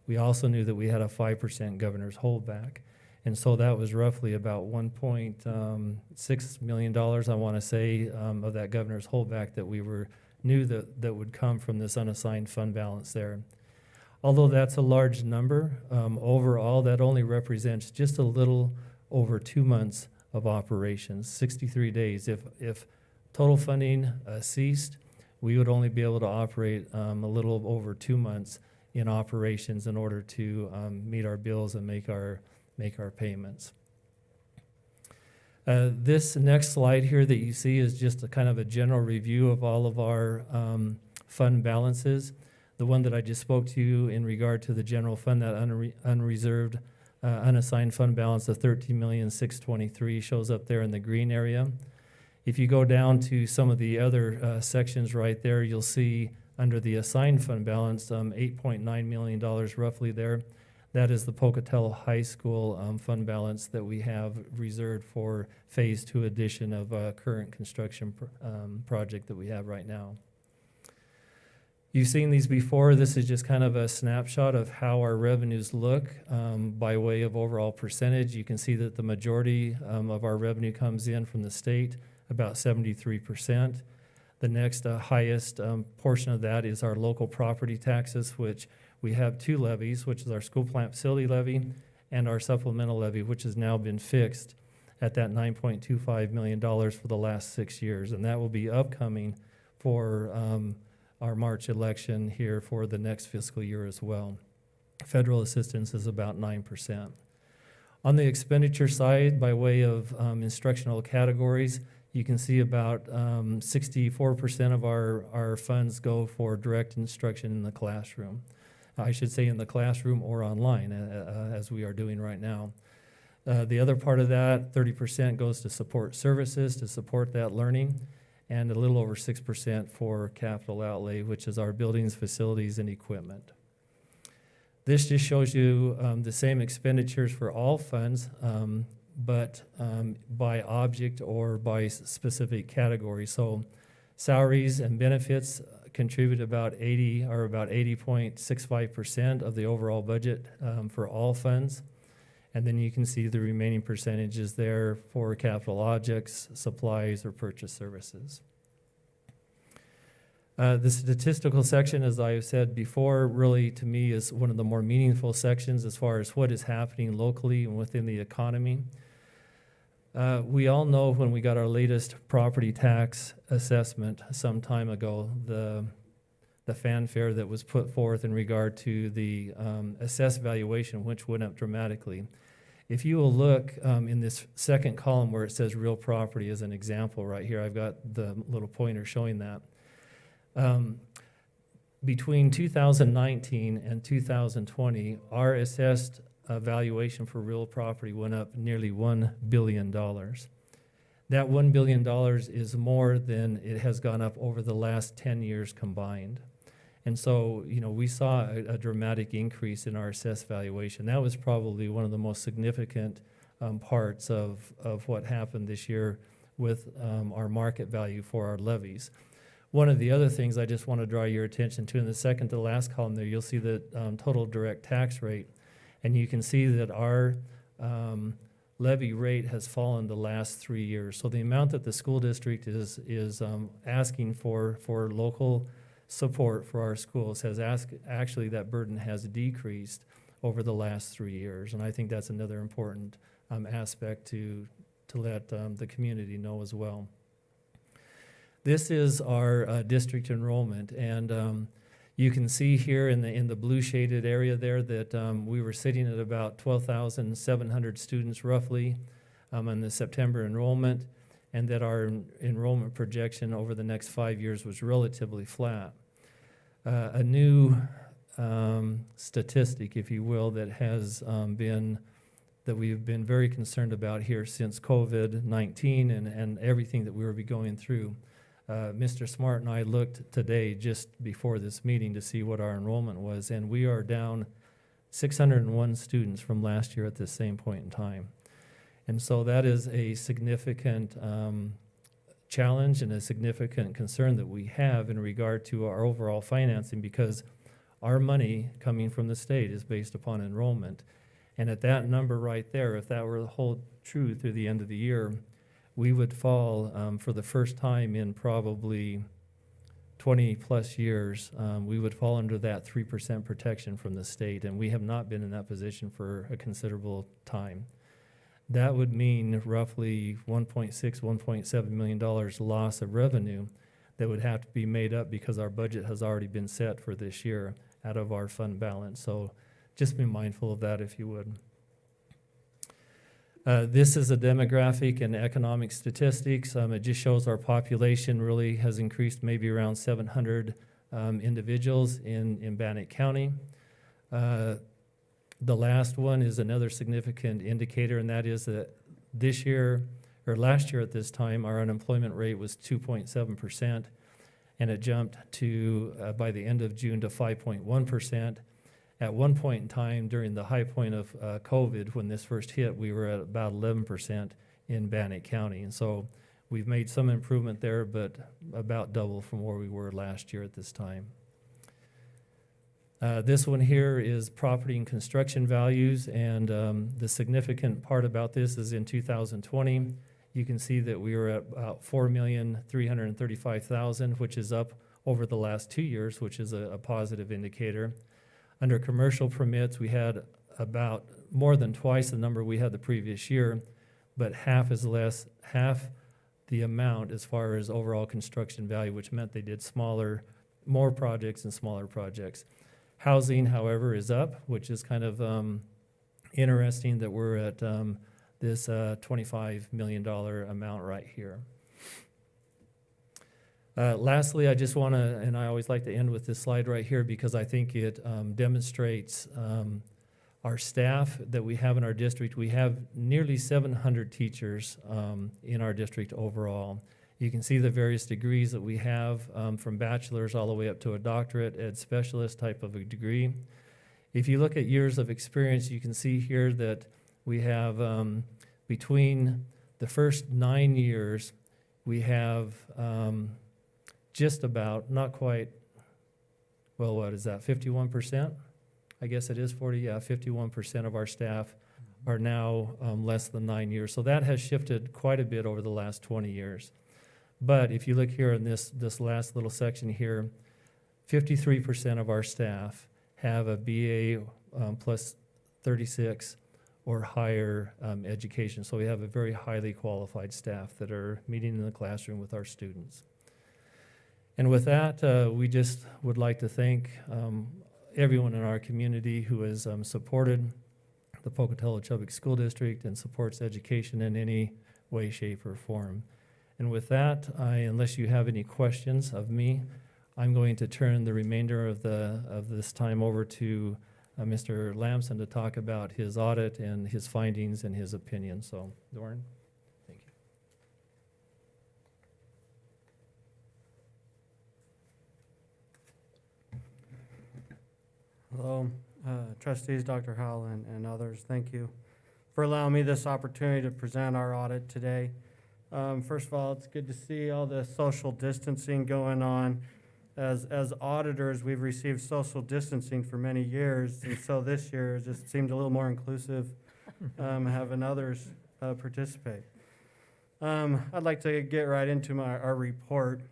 we also knew that we had a 5% governor's holdback. And so that was roughly about $1.6 million, I want to say, of that governor's holdback that we knew that would come from this unassigned fund balance there. Although that's a large number, overall that only represents just a little over 2 months of operations, 63 days. If total funding ceased, we would only be able to operate a little over 2 months in operations in order to meet our bills and make our payments. This next slide here that you see is just a kind of a general review of all of our fund balances. The one that I just spoke to you in regard to the general fund, that unreserved unassigned fund balance of $13,623,000 shows up there in the green area. If you go down to some of the other sections right there, you'll see under the assigned fund balance, $8.9 million roughly there. That is the Pocatello High School fund balance that we have reserved for Phase 2 addition of a current construction project that we have right now. You've seen these before. This is just kind of a snapshot of how our revenues look by way of overall percentage. You can see that the majority of our revenue comes in from the state, about 73%. The next highest portion of that is our local property taxes, which we have two levies, which is our school plant facility levy and our supplemental levy, which has now been fixed at that $9.25 million for the last 6 years. And that will be upcoming for our March election here for the next fiscal year as well. Federal assistance is about 9%. On the expenditure side, by way of instructional categories, you can see about 64% of our funds go for direct instruction in the classroom. I should say in the classroom or online, as we are doing right now. The other part of that, 30%, goes to support services to support that learning, and a little over 6% for capital outlay, which is our buildings, facilities, and equipment. This just shows you the same expenditures for all funds, but by object or by specific category. So salaries and benefits contribute about 80.65% of the overall budget for all funds. And then you can see the remaining percentages there for capital objects, supplies, or purchase services. The statistical section, as I've said before, really to me is one of the more meaningful sections as far as what is happening locally and within the economy. We all know when we got our latest property tax assessment some time ago, the fanfare that was put forth in regard to the assessed valuation, which went up dramatically. If you will look in this second column where it says real property as an example right here, I've got the little pointer showing that. Between 2019 and 2020, our assessed valuation for real property went up nearly $1 billion. That $1 billion is more than it has gone up over the last 10 years combined. And so, you know, we saw a dramatic increase in our assessed valuation. That was probably one of the most significant parts of what happened this year with our market value for our levies. One of the other things I just want to draw your attention to in the second to last column there, you'll see the total direct tax rate. And you can see that our levy rate has fallen the last 3 years. So the amount that the school district is asking for local support for our schools has actually that burden has decreased over the last 3 years. And I think that's another important aspect to let the community know as well. This is our district enrollment, and you can see here in the blue shaded area there that we were sitting at about 12,700 students roughly in the September enrollment, and that our enrollment projection over the next 5 years was relatively flat. A new statistic, if you will, that has that we've been very concerned about here since COVID-19 and everything that we were going through. Mr. Smart and I looked today just before this meeting to see what our enrollment was, and we are down 601 students from last year at the same point in time. And so that is a significant challenge and a significant concern that we have in regard to our overall financing, because our money coming from the state is based upon enrollment. And at that number right there, if that were to hold true through the end of the year, we would fall for the first time in probably 20 plus years, we would fall under that 3% protection from the state, and we have not been in that position for a considerable time. That would mean roughly $1.7 million loss of revenue that would have to be made up because our budget has already been set for this year out of our fund balance. So just be mindful of that if you would. This is a demographic and economic statistics. It just shows our population really has increased maybe around 700 individuals in Bannock County. The last one is another significant indicator, and that is that this year, or last year at this time, our unemployment rate was 2.7%, and it jumped to, by the end of June, to 5.1%. At one point in time, during the high point of COVID, when this first hit, we were at about 11% in Bannock County. And so we've made some improvement there, but about double from where we were last year at this time. This one here is property and construction values, and the significant part about this is in 2020, you can see that we were at about 4,335,000, which is up over the last 2 years, which is a positive indicator. Under commercial permits, we had about more than twice the number we had the previous year, but half the amount as far as overall construction value, which meant they did more projects and smaller projects. Housing, however, is up, which is kind of interesting that we're at this $25 million amount right here. Lastly, I just want to, and I always like to end with this slide right here because I think it demonstrates our staff that we have in our district. We have nearly 700 teachers in our district overall. You can see the various degrees that we have from bachelor's all the way up to a doctorate, ed specialist type of a degree. If you look at years of experience, you can see here that we have between the first 9 years, we have just about, not quite, well, what is that, 51%? I guess it is 51% of our staff are now less than 9 years. So that has shifted quite a bit over the last 20 years. But if you look here in this last little section here, 53% of our staff have a BA plus 36 or higher education. So we have a very highly qualified staff that are meeting in the classroom with our students. And with that, we just would like to thank everyone in our community who has supported the Pocatello Chubbuck School District and supports education in any way, shape, or form. And with that, unless you have any questions of me, I'm going to turn the remainder of this time over to Mr. Lamson to talk about his audit and his findings and his opinion. So, Doran, thank you. Hello, trustees, Dr. Howell and others. Thank you for allowing me this opportunity to present our audit today. First of all, it's good to see all the social distancing going on. As auditors, we've received social distancing for many years, and so this year it just seemed a little more inclusive, having others participate. I'd like to get right into our report.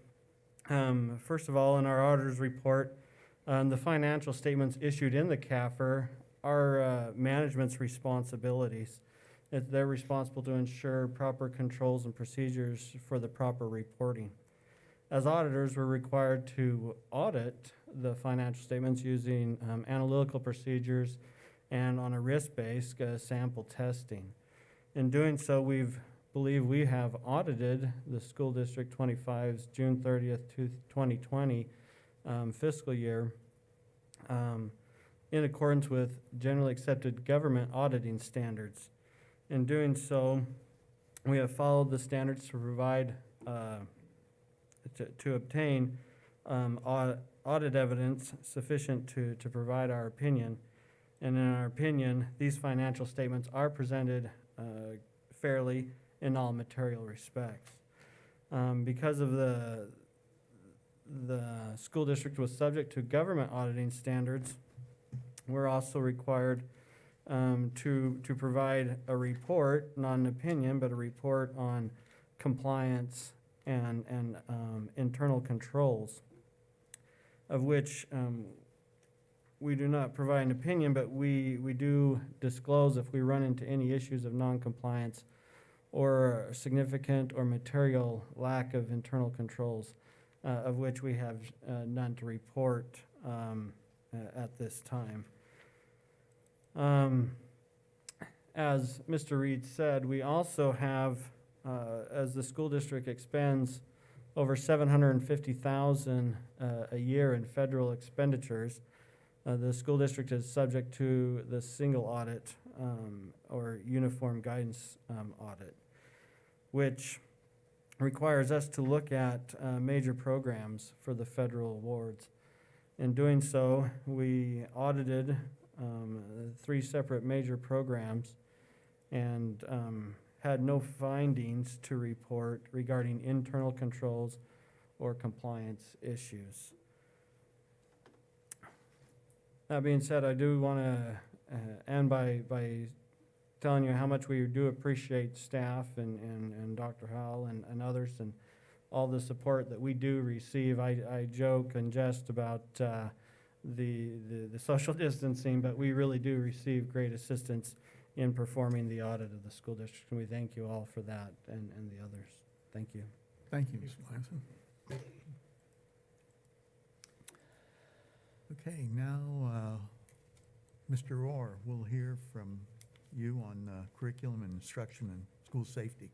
First of all, in our auditor's report, the financial statements issued in the CAFR are management's responsibilities. They're responsible to ensure proper controls and procedures for the proper reporting. As auditors, we're required to audit the financial statements using analytical procedures and on a risk-based sample testing. In doing so, believe we have audited the School District 25's June 30th, 2020 fiscal year in accordance with generally accepted government auditing standards. In doing so, we have followed the standards to provide to obtain audit evidence sufficient to provide our opinion. And in our opinion, these financial statements are presented fairly in all material respects. Because of the school district was subject to government auditing standards, we're also required to provide a report, not an opinion, but a report on compliance and internal controls, of which we do not provide an opinion, but we do disclose if we run into any issues of non-compliance or significant or material lack of internal controls, of which we have none to report at this time. As Mr. Reed said, we also have, as the school district expends over $750,000 a year in federal expenditures, the school district is subject to the single audit or uniform guidance audit, which requires us to look at major programs for the federal awards. In doing so, we audited 3 separate major programs and had no findings to report regarding internal controls or compliance issues. That being said, I do want to end by telling you how much we do appreciate staff and Dr. Howell and others and all the support that we do receive. I joke and jest about the social distancing, but we really do receive great assistance in performing the audit of the school district, and we thank you all for that and the others. Thank you. Thank you, Mr. Lamson. Okay, now, Mr. Orr, we'll hear from you on curriculum and instruction and school safety.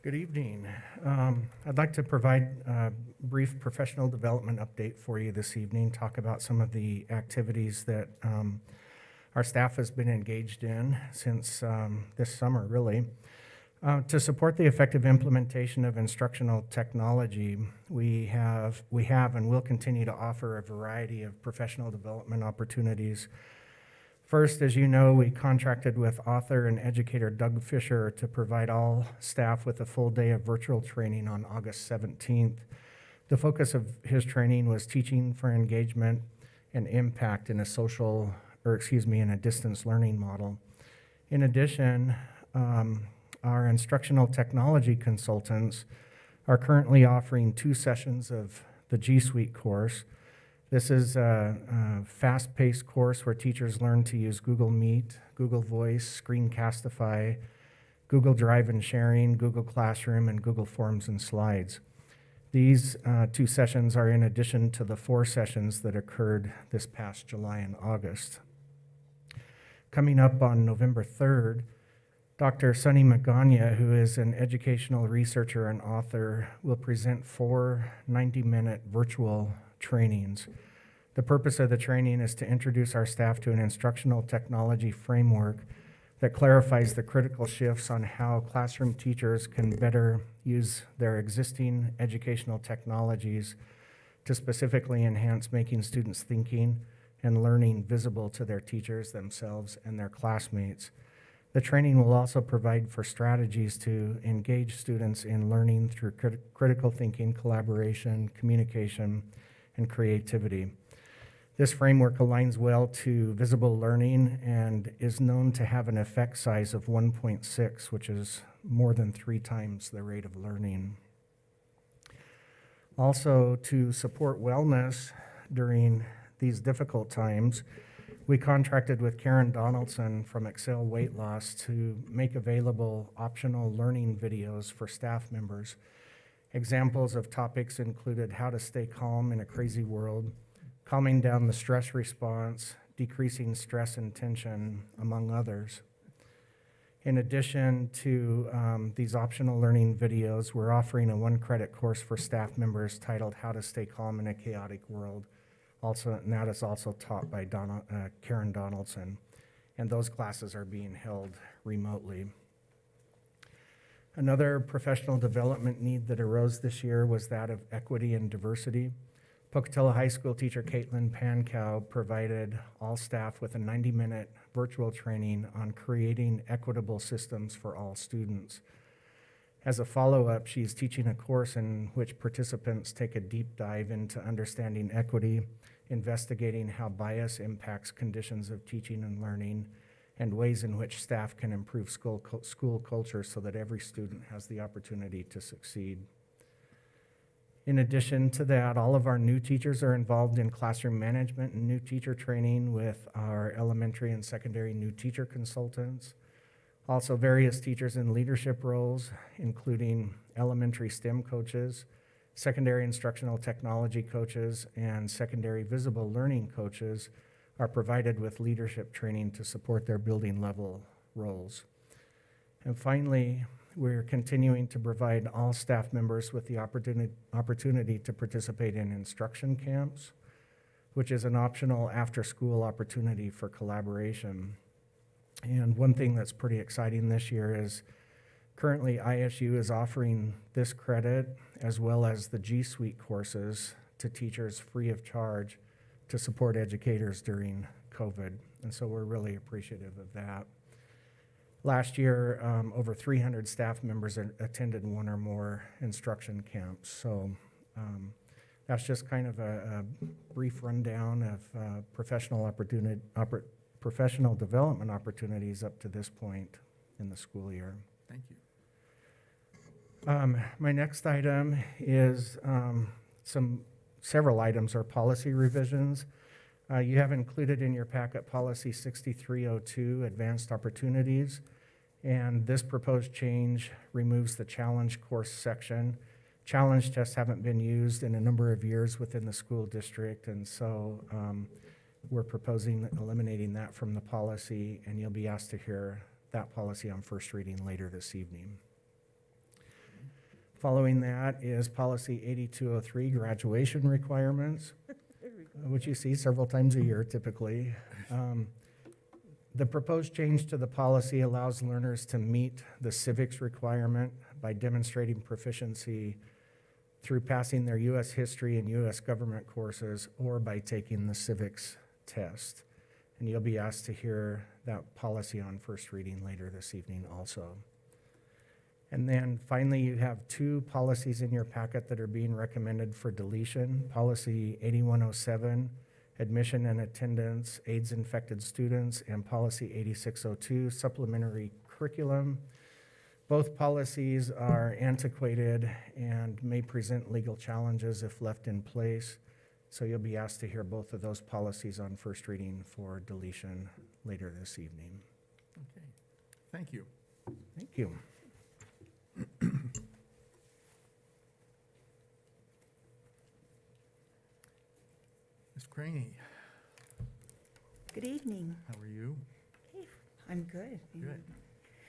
Good evening. I'd like to provide a brief professional development update for you this evening, talk about some of the activities that our staff has been engaged in since this summer, really. To support the effective implementation of instructional technology, we have and will continue to offer a variety of professional development opportunities. First, as you know, we contracted with author and educator Doug Fisher to provide all staff with a full day of virtual training on August 17th. The focus of his training was teaching for engagement and impact in a distance learning model. In addition, our instructional technology consultants are currently offering 2 sessions of the G Suite course. This is a fast-paced course where teachers learn to use Google Meet, Google Voice, Screencastify, Google Drive and Sharing, Google Classroom, and Google Forms and Slides. These 2 sessions are in addition to the 4 sessions that occurred this past July and August. Coming up on November 3rd, Dr. Sunny Magana, who is an educational researcher and author, will present 4 90-minute virtual trainings. The purpose of the training is to introduce our staff to an instructional technology framework that clarifies the critical shifts on how classroom teachers can better use their existing educational technologies to specifically enhance making students' thinking and learning visible to their teachers, themselves, and their classmates. The training will also provide for strategies to engage students in learning through critical thinking, collaboration, communication, and creativity. This framework aligns well to visible learning and is known to have an effect size of 1.6, which is more than 3 times the rate of learning. Also, to support wellness during these difficult times, we contracted with Karen Donaldson from Excel Weight Loss to make available optional learning videos for staff members. Examples of topics included how to stay calm in a crazy world, calming down the stress response, decreasing stress and tension, among others. In addition to these optional learning videos, we're offering a 1-credit course for staff members titled How to Stay Calm in a Chaotic World. And that is also taught by Karen Donaldson, and those classes are being held remotely. Another professional development need that arose this year was that of equity and diversity. Pocatello High School teacher Caitlin Pankow provided all staff with a 90-minute virtual training on creating equitable systems for all students. As a follow-up, she is teaching a course in which participants take a deep dive into understanding equity, investigating how bias impacts conditions of teaching and learning, and ways in which staff can improve school culture so that every student has the opportunity to succeed. In addition to that, all of our new teachers are involved in classroom management and new teacher training with our elementary and secondary new teacher consultants. Also, various teachers in leadership roles, including elementary STEM coaches, secondary instructional technology coaches, and secondary visible learning coaches, are provided with leadership training to support their building level roles. And finally, we're continuing to provide all staff members with the opportunity to participate in instruction camps, which is an optional after-school opportunity for collaboration. And one thing that's pretty exciting this year is currently ISU is offering this credit as well as the G Suite courses to teachers free of charge to support educators during COVID. And so we're really appreciative of that. Last year, over 300 staff members attended one or more instruction camps. So That's just kind of a brief rundown of professional development opportunities up to this point in the school year. Thank you. My next item is several items are policy revisions. You have included in your packet policy 6302, advanced opportunities. And this proposed change removes the challenge course section. Challenge tests haven't been used in a number of years within the school district, and so we're proposing eliminating that from the policy, and you'll be asked to hear that policy on first reading later this evening. Following that is policy 8203, graduation requirements, which you see several times a year typically. The proposed change to the policy allows learners to meet the civics requirement by demonstrating proficiency through passing their U.S. history and U.S. government courses or by taking the civics test. And you'll be asked to hear that policy on first reading later this evening also. And then finally, you have two policies in your packet that are being recommended for deletion. Policy 8107, admission and attendance, AIDS-infected students, and policy 8602, supplementary curriculum. Both policies are antiquated and may present legal challenges if left in place. So you'll be asked to hear both of those policies on first reading for deletion later this evening. Okay, thank you. Thank you. Ms. Craney, Good evening. how are you? I'm good. Good.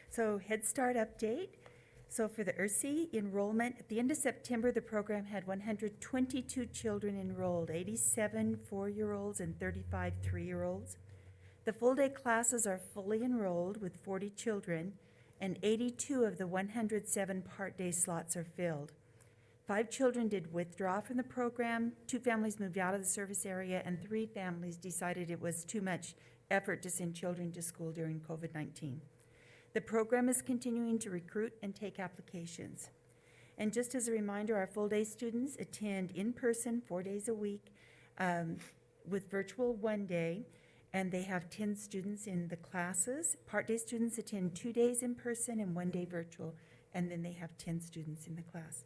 So Head Start update. So for the ERSI enrollment, at the end of September, the program had 122 children enrolled, 87 4-year-olds and 35 3-year-olds. The full-day classes are fully enrolled with 40 children, and 82 of the 107 part-day slots are filled. 5 children did withdraw from the program, 2 families moved out of the service area, and 3 families decided it was too much effort to send children to school during COVID-19. The program is continuing to recruit and take applications. And just as a reminder, our full-day students attend in person 4 days a week with virtual 1 day, and they have 10 students in the classes. Part-day students attend 2 days in person and 1 day virtual, and then they have 10 students in the class.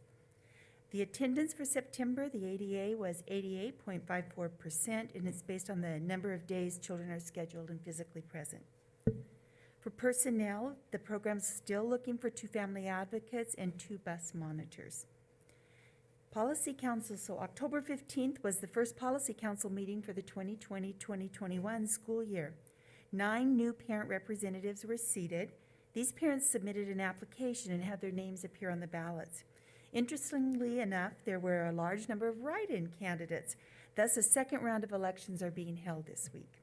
The attendance for September, the ADA, was 88.54%, and it's based on the number of days children are scheduled and physically present. For personnel, the program's still looking for 2 family advocates and 2 bus monitors. Policy Council, so October 15th was the first Policy Council meeting for the 2020-2021 school year. 9 new parent representatives were seated. These parents submitted an application and had their names appear on the ballots. Interestingly enough, there were a large number of write-in candidates. Thus, a second round of elections are being held this week.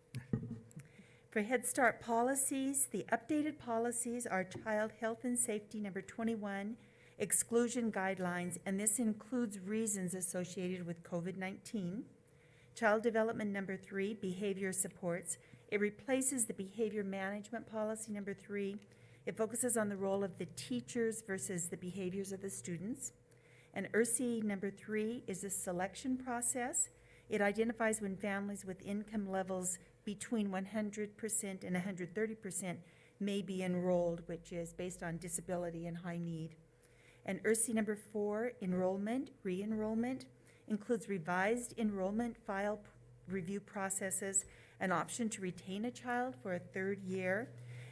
For Head Start policies, the updated policies are Child Health and Safety number 21, exclusion guidelines, and this includes reasons associated with COVID-19. Child Development number 3, behavior supports. It replaces the behavior management policy number 3. It focuses on the role of the teachers versus the behaviors of the students. And ERSI number 3 is a selection process. It identifies when families with income levels between 100% and 130% may be enrolled, which is based on disability and high need. And ERSI number 4, enrollment, re-enrollment, includes revised enrollment file review processes, an option to retain a child for a 3rd year,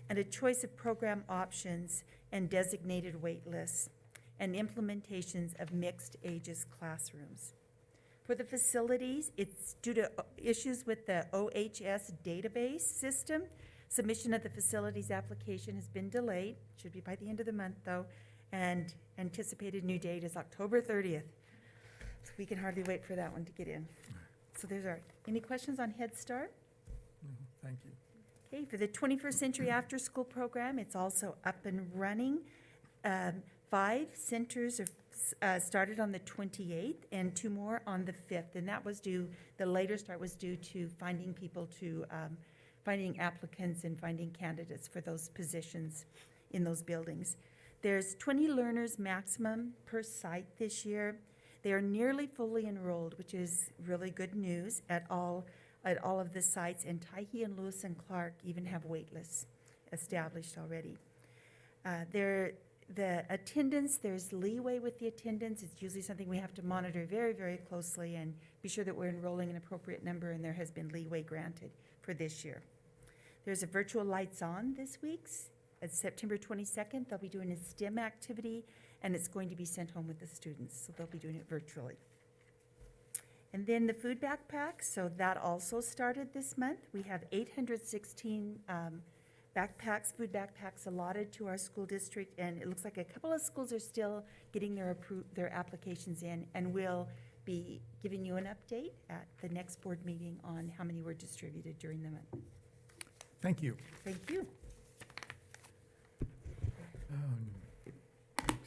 and a choice of program options and designated wait lists, and implementations of mixed ages classrooms. For the facilities, it's due to issues with the OHS database system. Submission of the facilities application has been delayed, should be by the end of the month though, and anticipated new date is October 30th. So we can hardly wait for that one to get in. So there's our, any questions on Head Start? No, thank you. Okay, for the 21st Century After School program, it's also up and running. 5 centers are started on the 28th and 2 more on the 5th, and that was due, the later start was due to finding people to, finding applicants and finding candidates for those positions in those buildings. There's 20 learners maximum per site this year. They are nearly fully enrolled, which is really good news at all of the sites, and Tyhe and Lewis and Clark even have wait lists established already. The attendance, there's leeway with the attendance. It's usually something we have to monitor very, very closely and be sure that we're enrolling an appropriate number, and there has been leeway granted for this year. There's a virtual Lights On this week. It's September 22nd. They'll be doing a STEM activity, and it's going to be sent home with the students, so they'll be doing it virtually. And then the food backpacks, so that also started this month. We have 816 food backpacks allotted to our school district, and it looks like a couple of schools are still getting their applications in, and we'll be giving you an update at the next board meeting on how many were distributed during the month. Thank you. Thank you. Next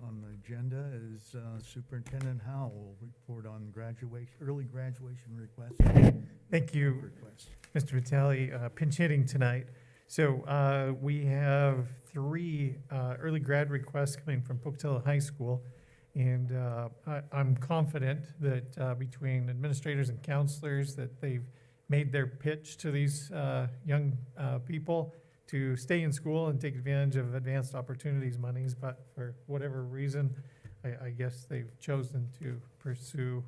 on the agenda is Superintendent Howell report on early graduation requests. Thank you, Requests. Mr. Vitale, pinch hitting tonight. So we have 3 early grad requests coming from Pocatello High School, and I'm confident that between administrators and counselors that they've made their pitch to these young people to stay in school and take advantage of advanced opportunities monies, but for whatever reason, I guess they've chosen to pursue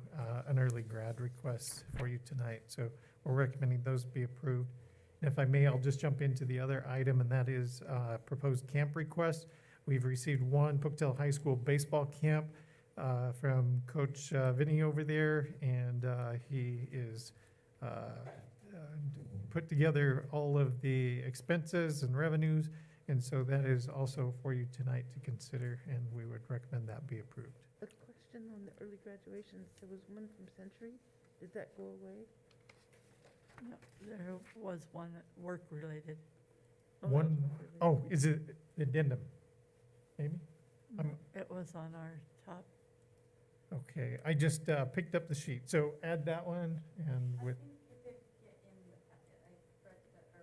an early grad request for you tonight. So we're recommending those be approved. And if I may, I'll just jump into the other item, and that is proposed camp request. We've received one Pocatello High School baseball camp from Coach Vinny over there, and he is put together all of the expenses and revenues, and so that is also for you tonight to consider, and we would recommend that be approved. A question on the early graduations. There was one from Century. Did that go away? No, there was one work-related. One, oh, is it addendum? Maybe? No, it was on our top. Okay, I just picked up the sheet. So add that one and with.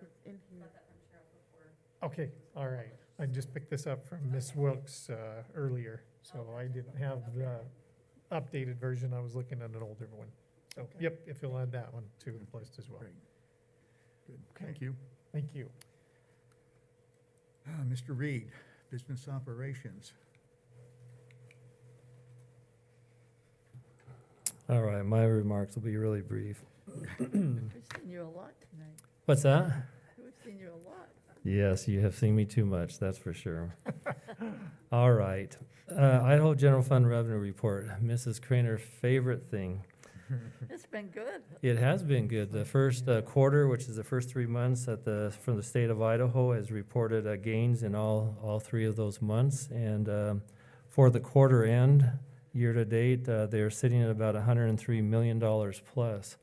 It's in here. Okay, all right. I just picked this up from Ms. Wilkes earlier, so I didn't have the updated version. I was looking at an older one. So, Okay. yep, if you'll add that one to the list as well. Great. Good. Thank you. Thank you. Mr. Reed, Business Operations. All right, my remarks will be really brief. We've seen you a lot tonight. What's that? We've seen you a lot. Yes, you have seen me too much, that's for sure. All right, Idaho General Fund Revenue Report, Mrs. Craner's favorite thing. It's been good. It has been good. The first quarter, which is the first 3 months from the state of Idaho, has reported gains in all 3 of those months. And for the quarter end, year to date, they're sitting at about $103 million plus.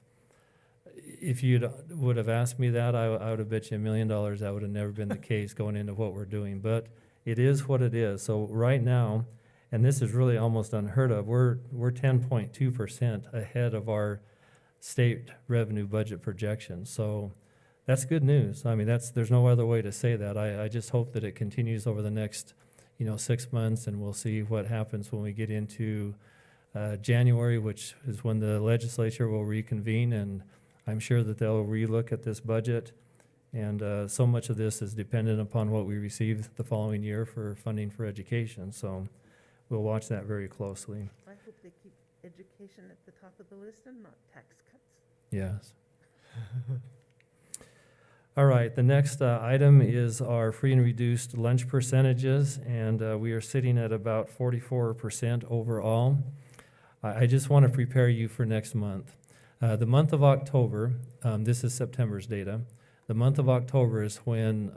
If you would have asked me that, I would have bet you $1 million that would have never been the case going into what we're doing. But it is what it is. So right now, and this is really almost unheard of, we're 10.2% ahead of our state revenue budget projections. So that's good news. I mean, there's no other way to say that. I just hope that it continues over the next 6 months, and we'll see what happens when we get into January, which is when the legislature will reconvene, and I'm sure that they'll relook at this budget. And so much of this is dependent upon what we receive the following year for funding for education. So we'll watch that very closely. I hope they keep education at the top of the list and not tax cuts. Yes. All right, the next item is our free and reduced lunch percentages, and we are sitting at about 44% overall. I just want to prepare you for next month. The month of October, this is September's data. The month of October is when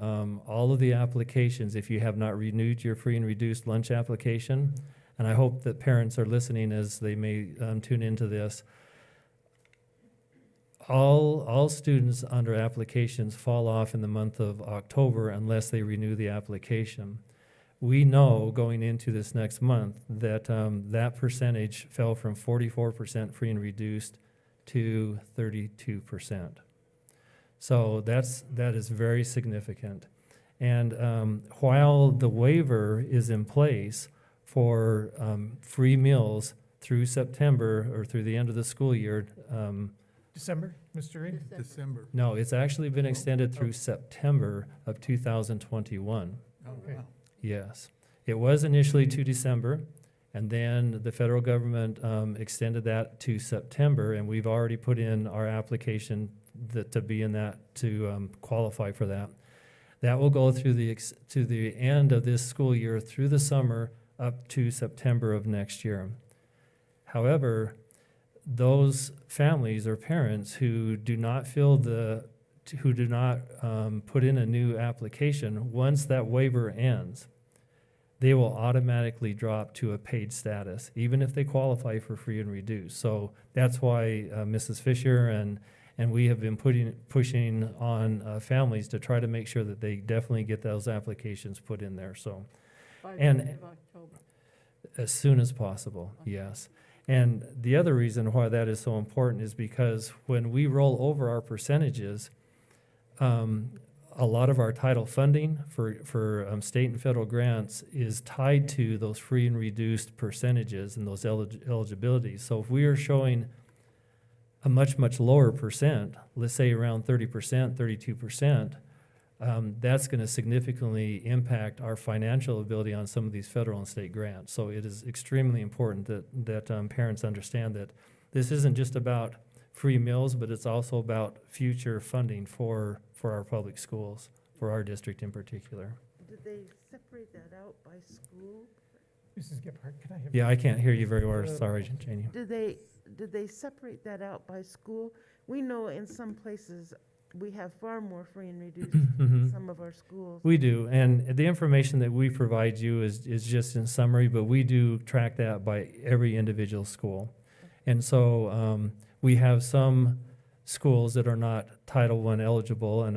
all of the applications, if you have not renewed your free and reduced lunch application, and I hope that parents are listening as they may tune into this, all students under applications fall off in the month of October unless they renew the application. We know going into this next month that that percentage fell from 44% free and reduced to 32%. So that is very significant. And while the waiver is in place for free meals through September, or through the end of the school year. December, Mr. Reed? December. No, it's actually been extended through September of 2021. Oh, Okay. wow. Yes. It was initially to December, and then the federal government extended that to September, and we've already put in our application to be in that, to qualify for that. That will go through to the end of this school year, through the summer, up to September of next year. However, those families or parents who do not put in a new application, once that waiver ends, they will automatically drop to a paid status, even if they qualify for free and reduced. So that's why Mrs. Fisher and we have been pushing on families to try to make sure that they definitely get those applications put in there. So, By the and end of October. as soon as possible, yes. And the other reason why that is so important is because when we roll over our percentages, a lot of our title funding for state and federal grants is tied to those free and reduced percentages and those eligibilities. So if we are showing a much, much lower percent, let's say around 30%, 32%, that's going to significantly impact our financial ability on some of these federal and state grants. So it is extremely important that parents understand that this isn't just about free meals, but it's also about future funding for our public schools, for our district in particular. Did they separate that out by school? Mrs. Gephardt, can I have? Yeah, I can't hear you very well. Sorry, Janie. Did they separate that out by school? We know in some places we have far more free and reduced in some of our schools. We do, and the information that we provide you is just in summary, but we do track that by every individual school. And so we have some schools that are not Title I eligible, and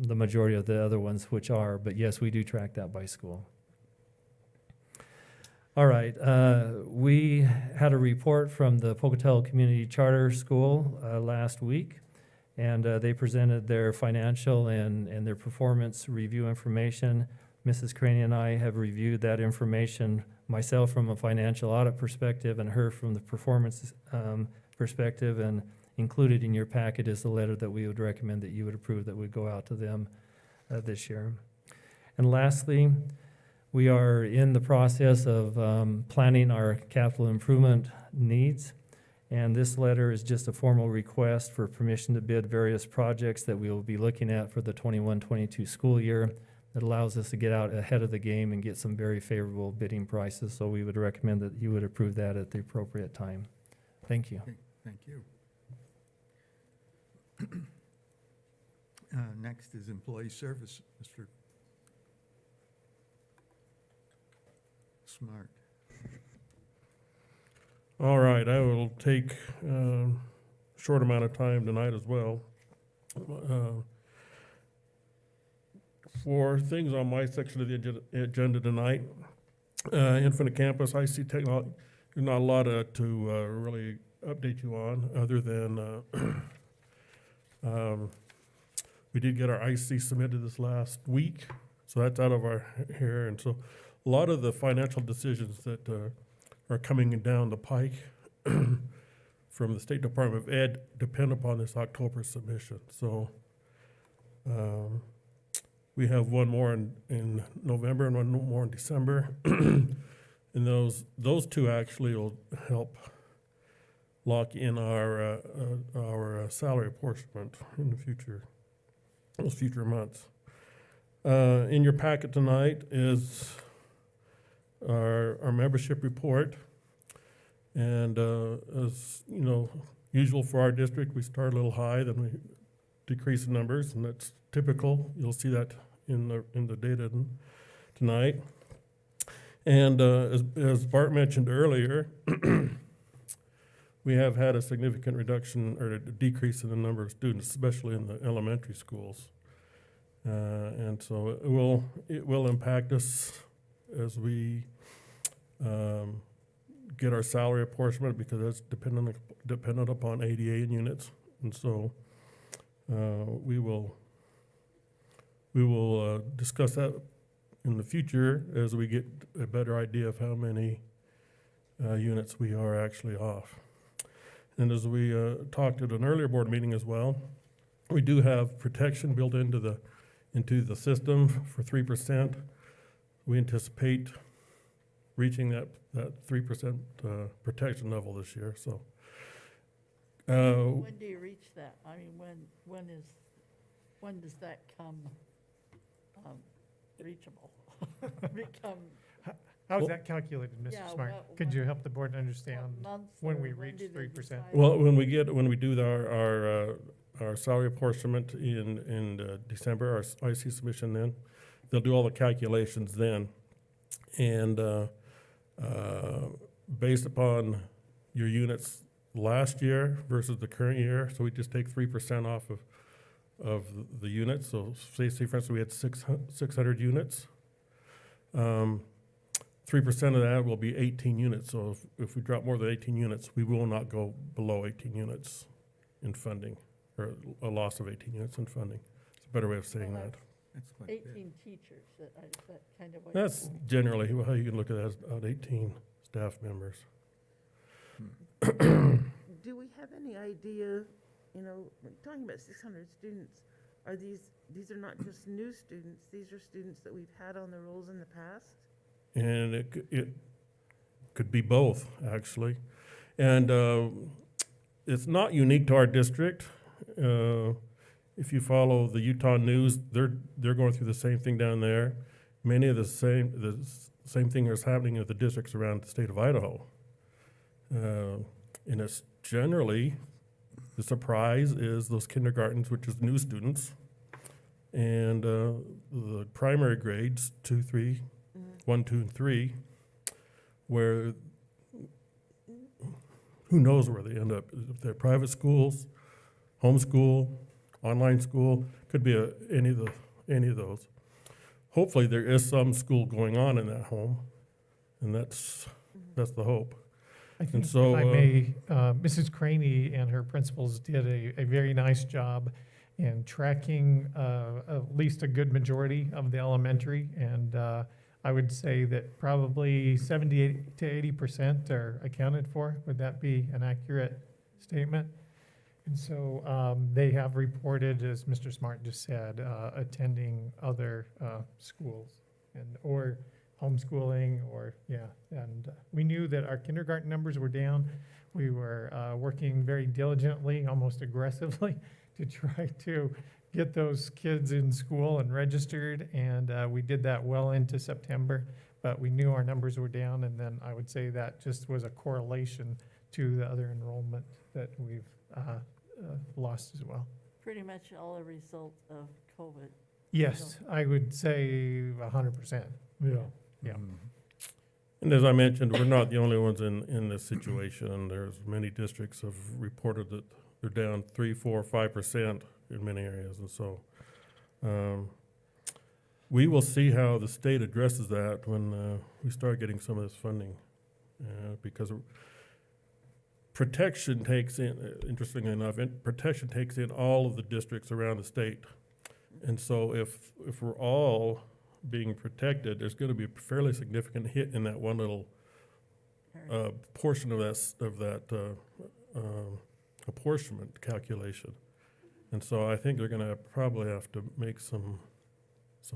the majority of the other ones which are, but yes, we do track that by school. All right, we had a report from the Pocatello Community Charter School last week, and they presented their financial and their performance review information. Mrs. Craney and I have reviewed that information, myself from a financial audit perspective and her from the performance perspective, and included in your packet is the letter that we would recommend that you would approve that would go out to them this year. And lastly, we are in the process of planning our capital improvement needs. And this letter is just a formal request for permission to bid various projects that we will be looking at for the 21-22 school year. That allows us to get out ahead of the game and get some very favorable bidding prices. So we would recommend that you would approve that at the appropriate time. Thank you. Okay, thank you. Next is employee service, Mr. Smart. All right, I will take a short amount of time tonight as well. For things on my section of the agenda tonight, Infinite Campus, IC Technology, there's not a lot to really update you on, other than we did get our IC submitted this last week, so that's out of our hair. And so a lot of the financial decisions that are coming down the pike from the State Department of Ed depend upon this October submission. So we have one more in November and one more in December. And those two actually will help lock in our salary apportionment in the future, those future months. In your packet tonight is our membership report. And as you know, usual for our district, we start a little high, then we decrease the numbers, and that's typical. You'll see that in the data tonight. And as Bart mentioned earlier, we have had a significant reduction or a decrease in the number of students, especially in the elementary schools. And so it will impact us as we get our salary apportionment, because that's dependent upon ADA units. And so we will discuss that in the future as we get a better idea of how many units we are actually off. And as we talked at an earlier board meeting as well, we do have protection built into the system for 3%. We anticipate reaching that 3% protection level this year. So, When do you reach that? I mean, when does that come reachable? Become, How's that calculated, Yeah, Mr. Smart? what- Could you help the board understand months when or we when reach do they 3%? decide? well, when we do our salary apportionment in December, our IC submission, then they'll do all the calculations then, and based upon your units last year versus the current year, so we just take 3% off of the units. So say for instance, we had 600 units. 3% of that will be 18 units. So if we drop more than 18 units, we will not go below 18 units in funding, or a loss of 18 units in funding. It's a better way of saying that. That's quite a bit. 18 teachers, that kind of. That's generally how you can look at that, as about 18 staff members. Do we have any idea, you know, when talking about 600 students, are these are not just new students, these are students that we've had on the rolls in the past? And it could be both, actually. And it's not unique to our district. If you follow the Utah news, they're going through the same thing down there. Many of the same thing is happening in the districts around the state of Idaho. And it's generally, the surprise is those kindergartens, which is new students, and the primary grades, 2, 3, 1, 2, and 3, where who knows where they end up. If they're private schools, homeschool, online school, could be any of those. Hopefully there is some school going on in that home, and that's the hope. I think, so, if I may, Mrs. Craney and her principals did a very nice job in tracking at least a good majority of the elementary, and I would say that probably 70 to 80% are accounted for. Would that be an accurate statement? And so they have reported, as Mr. Smart just said, attending other schools or homeschooling, and we knew that our kindergarten numbers were down. We were working very diligently, almost aggressively, to try to get those kids in school and registered, and we did that well into September, but we knew our numbers were down, and then I would say that just was a correlation to the other enrollment that we've lost as well. Pretty much all a result of COVID. Yes, I would say 100%. Yeah. Yeah. And as I mentioned, we're not the only ones in this situation, and there's many districts have reported that they're down 3, 4, 5% in many areas, and so we will see how the state addresses that when we start getting some of this funding, because protection takes in, interestingly enough, protection takes in all of the districts around the state, and so if we're all being protected, there's going to be a fairly significant hit in that one little portion of that apportionment calculation. And so I think they're going to probably have to make some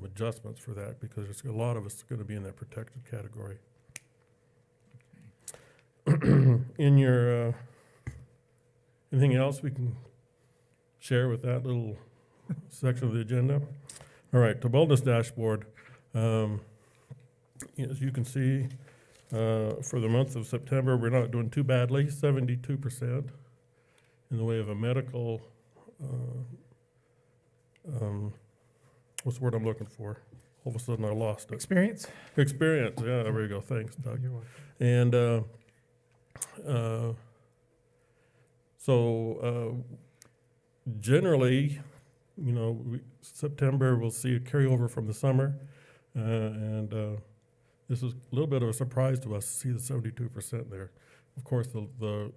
adjustments for that, because there's a lot of us going to be in that protected category. In your anything else we can share with that little section of the agenda? All right, the wellness dashboard. As you can see, for the month of September, we're not doing too badly, 72% in the way of a medical, what's the word I'm looking for? All of a sudden I lost it. Experience? Experience, yeah, there we go, thanks, Doug. You're welcome. And generally, you know, September we'll see a carryover from the summer, and this is a little bit of a surprise to us to see the 72% there. Of course, the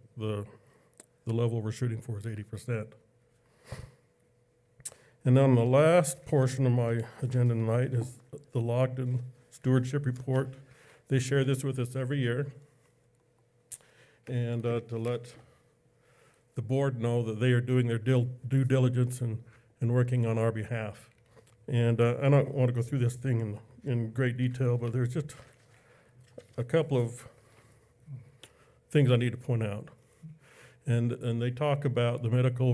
level we're shooting for is 80%. And then the last portion of my agenda tonight is the Lockton Stewardship Report. They share this with us every year. and to let the board know that they are doing their due diligence and working on our behalf. And I don't want to go through this thing in great detail, but there's just a couple of things I need to point out. And they talk about the medical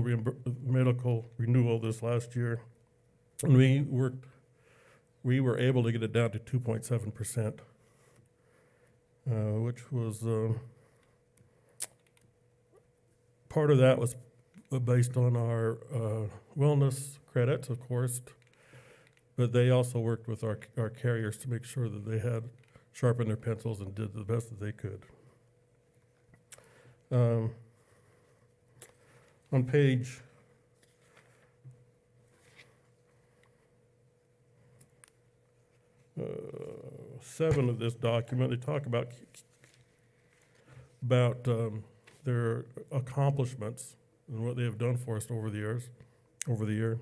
renewal this last year. And we were able to get it down to 2.7%, which was, part of that was based on our wellness credits, of course, but they also worked with our carriers to make sure that they had sharpened their pencils and did the best that they could. On page 7 of this document, they talk about their accomplishments and what they have done for us over the year.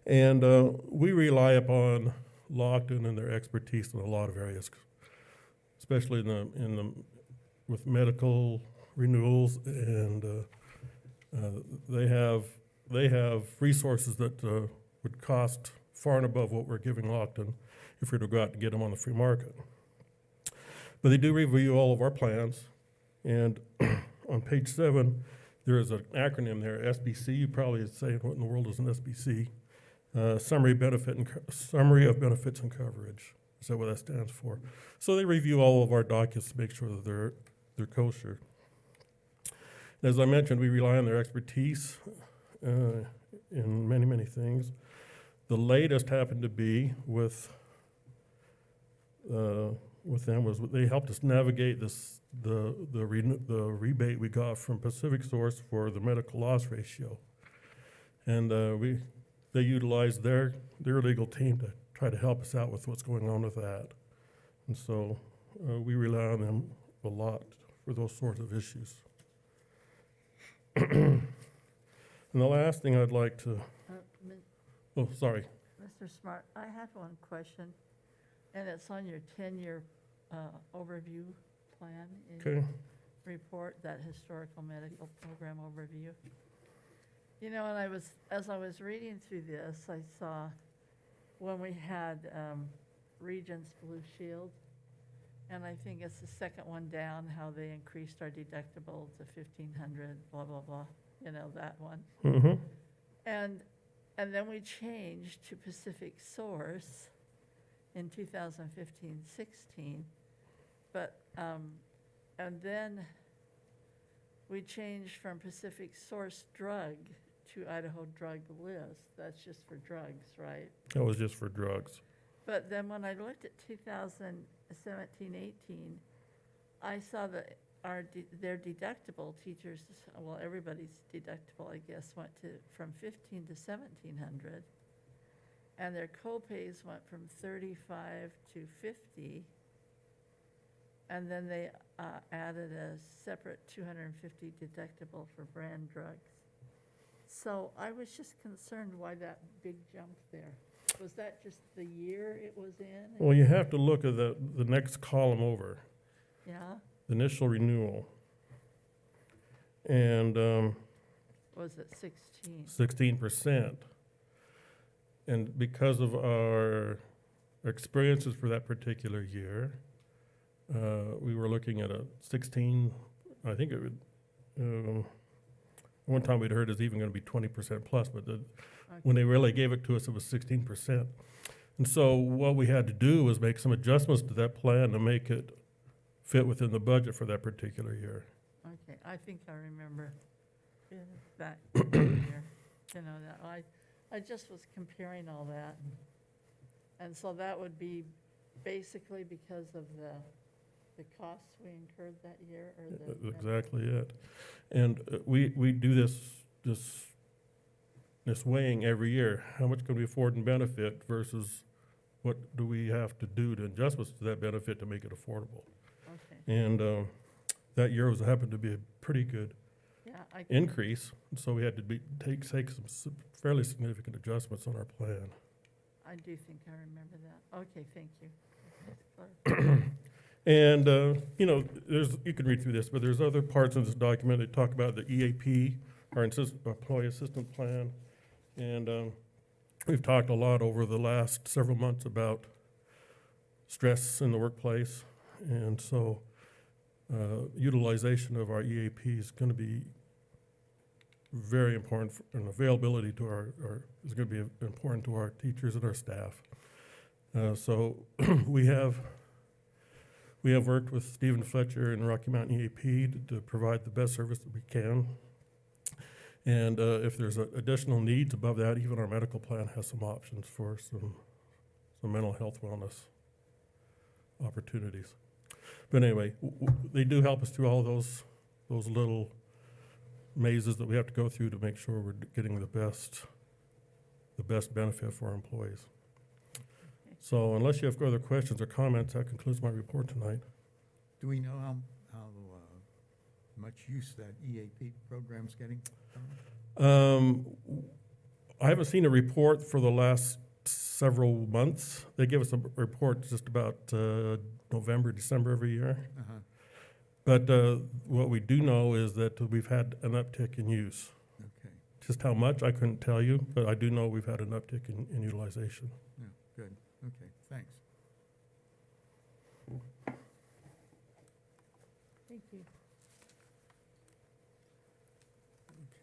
And we rely upon Lockton and their expertise in a lot of areas, especially with medical renewals, and they have resources that would cost far and above what we're giving Lockton if we were to go out and get them on the free market. But they do review all of our plans, and on page 7, there is an acronym there, SBC. You probably say, what in the world is an SBC? Summary of benefits and coverage. Is that what that stands for? So they review all of our documents to make sure that they're kosher. As I mentioned, we rely on their expertise in many, many things. The latest happened to be with them was they helped us navigate the rebate we got from Pacific Source for the medical loss ratio, and they utilized their legal team to try to help us out with what's going on with that, and so we rely on them a lot for those sorts of issues. And the last thing I'd like to, oh, sorry. Mr. Smart, I had one question, and it's on your 10-year overview plan in your report, that historical medical program overview. You know, and as I was reading through this, I saw when we had Regents Blue Shield, and I think it's the second one down, how they increased our deductible to $1,500, blah, blah, blah, you know, that one. Mm-hmm. And then we changed to Pacific Source in 2015-16, but, and then we changed from Pacific Source Drug to Idaho Drug List. That's just for drugs, right? That was just for drugs. But then when I looked at 2017-18, I saw that their deductible, teachers, well, everybody's deductible, I guess, went from $1,500 to $1,700, and their co-pays went from $35 to $50, and then they added a separate $250 deductible for brand drugs. So I was just concerned why that big jump there. Was that just the year it was in? Well, you have to look at the next column over. Yeah? The initial renewal. And Was it 16? 16%. And because of our experiences for that particular year, we were looking at a 16, I think it would, one time we'd heard it's even going to be 20% plus, but when they really gave it to us, it was 16%. And so what we had to do was make some adjustments to that plan to make it fit within the budget for that particular year. Okay, I think I remember that year, you know, that I just was comparing all that. And so that would be basically because of the costs we incurred that year, or That's exactly it. And we do this weighing every year. How much can we afford in benefit versus what do we have to do to adjustments to that benefit to make it affordable? Okay. And that year happened to be a pretty good increase, so we had to take some fairly significant adjustments on our plan. I do think I remember that. Okay, thank you. And, you can read through this, but there's other parts of this document that talk about the EAP, our Employee Assistance Plan. And we've talked a lot over the last several months about stress in the workplace. And so utilization of our EAP is going to be very important, and availability to is going to be important to our teachers and our staff. So we have worked with Stephen Fletcher and Rocky Mountain EAP to provide the best service that we can. And if there's additional needs above that, even our medical plan has some options for some mental health wellness opportunities. But anyway, they do help us through all those little mazes that we have to go through to make sure we're getting the best benefit for our employees. So unless you have other questions or comments, that concludes my report tonight. Do we know how much use that EAP program's getting? I haven't seen a report for the last several months. They give us a report just about November, December every year. Uh-huh. But what we do know is that we've had an uptick in use. Okay. Just how much, I couldn't tell you, but I do know we've had an uptick in utilization. Yeah, good. Okay, thanks. Thank you.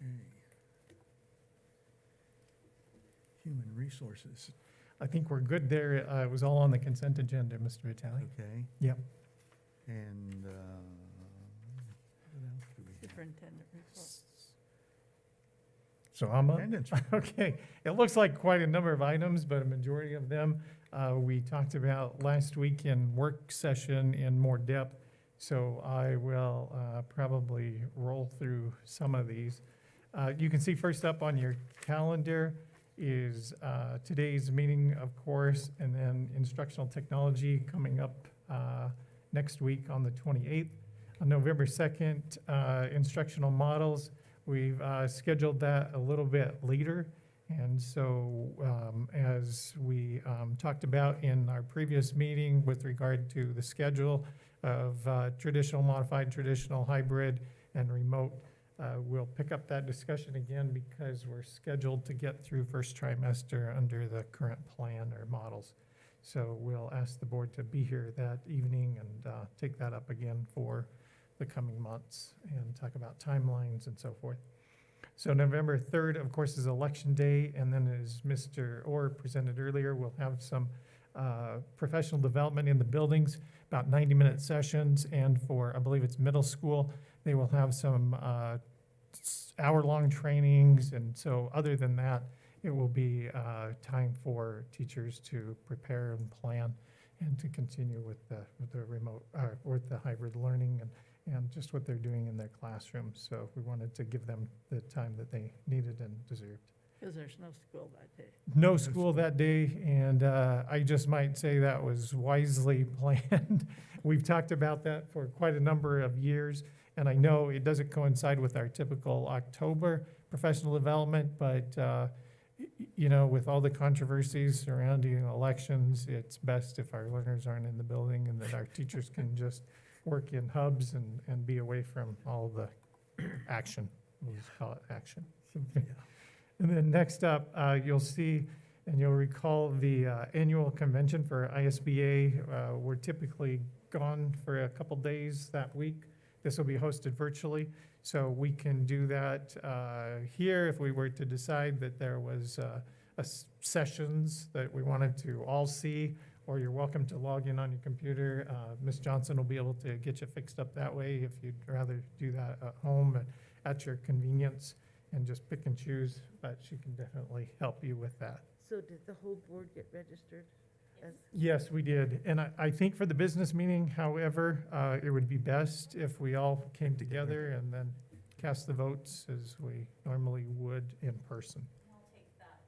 Okay. Human Resources. I think we're good there. It was all on the consent agenda, Mr. Vitale. Okay. Yep. And what else do we have? Superintendent report. So I'm up. Attendance. Okay, it looks like quite a number of items, but a majority of them we talked about last week in work session in more depth. So I will probably roll through some of these. You can see first up on your calendar is today's meeting, of course, and then instructional technology coming up next week on the 28th. On November 2nd, instructional models. We've scheduled that a little bit later. And so as we talked about in our previous meeting with regard to the schedule of traditional, modified, traditional, hybrid, and remote, we'll pick up that discussion again because we're scheduled to get through first trimester under the current plan or models. So we'll ask the board to be here that evening and take that up again for the coming months and talk about timelines and so forth. So November 3rd, of course, is Election Day, and then as Mr. Orr presented earlier, we'll have some professional development in the buildings, about 90-minute sessions, and for, I believe it's middle school, they will have some hour-long trainings, and so other than that, it will be time for teachers to prepare and plan and to continue with the remote, with the hybrid learning and just what they're doing in their classrooms. So we wanted to give them the time that they needed and deserved. Because there's no school that day. No school that day, and I just might say that was wisely planned. We've talked about that for quite a number of years, and I know it doesn't coincide with our typical October professional development, but with all the controversies surrounding elections, it's best if our learners aren't in the building and that our teachers can just work in hubs and be away from all the action. We'll just call it action. And then next up, you'll see, and you'll recall the annual convention for ISBA. We're typically gone for a couple days that week. This will be hosted virtually, so we can do that here if we were to decide that there was sessions that we wanted to all see, or you're welcome to log in on your computer. Ms. Johnson will be able to get you fixed up that way if you'd rather do that at home at your convenience and just pick and choose, but she can definitely help you with that. So did the whole board get registered? Yes, we did. And I think for the business meeting, however, it would be best if we all came together and then cast the votes as we normally would in person. I'll take that.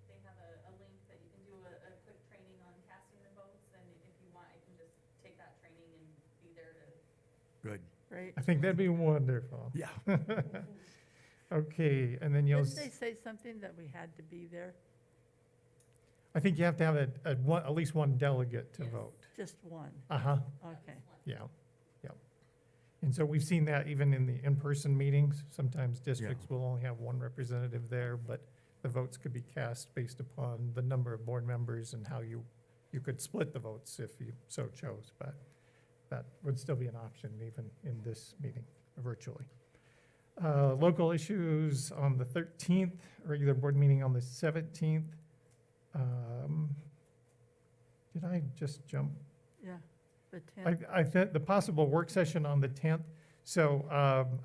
They have a link that you can do a quick training on casting the votes, and if you want, I can just take that training and be there to. Good. Right? I think that'd be wonderful. Yeah. Okay, and then you'll. Didn't they say something that we had to be there? I think you have to have at least one delegate to vote. Just one? Uh-huh, Okay. yeah, yep. And so we've seen that even in the in-person meetings. Sometimes districts will only have one representative there, but the votes could be cast based upon the number of board members and how you could split the votes if you so chose, but that would still be an option even in this meeting virtually. Local issues on the 13th, regular board meeting on the 17th. Did I just jump? Yeah, the 10th. I think the possible work session on the 10th. So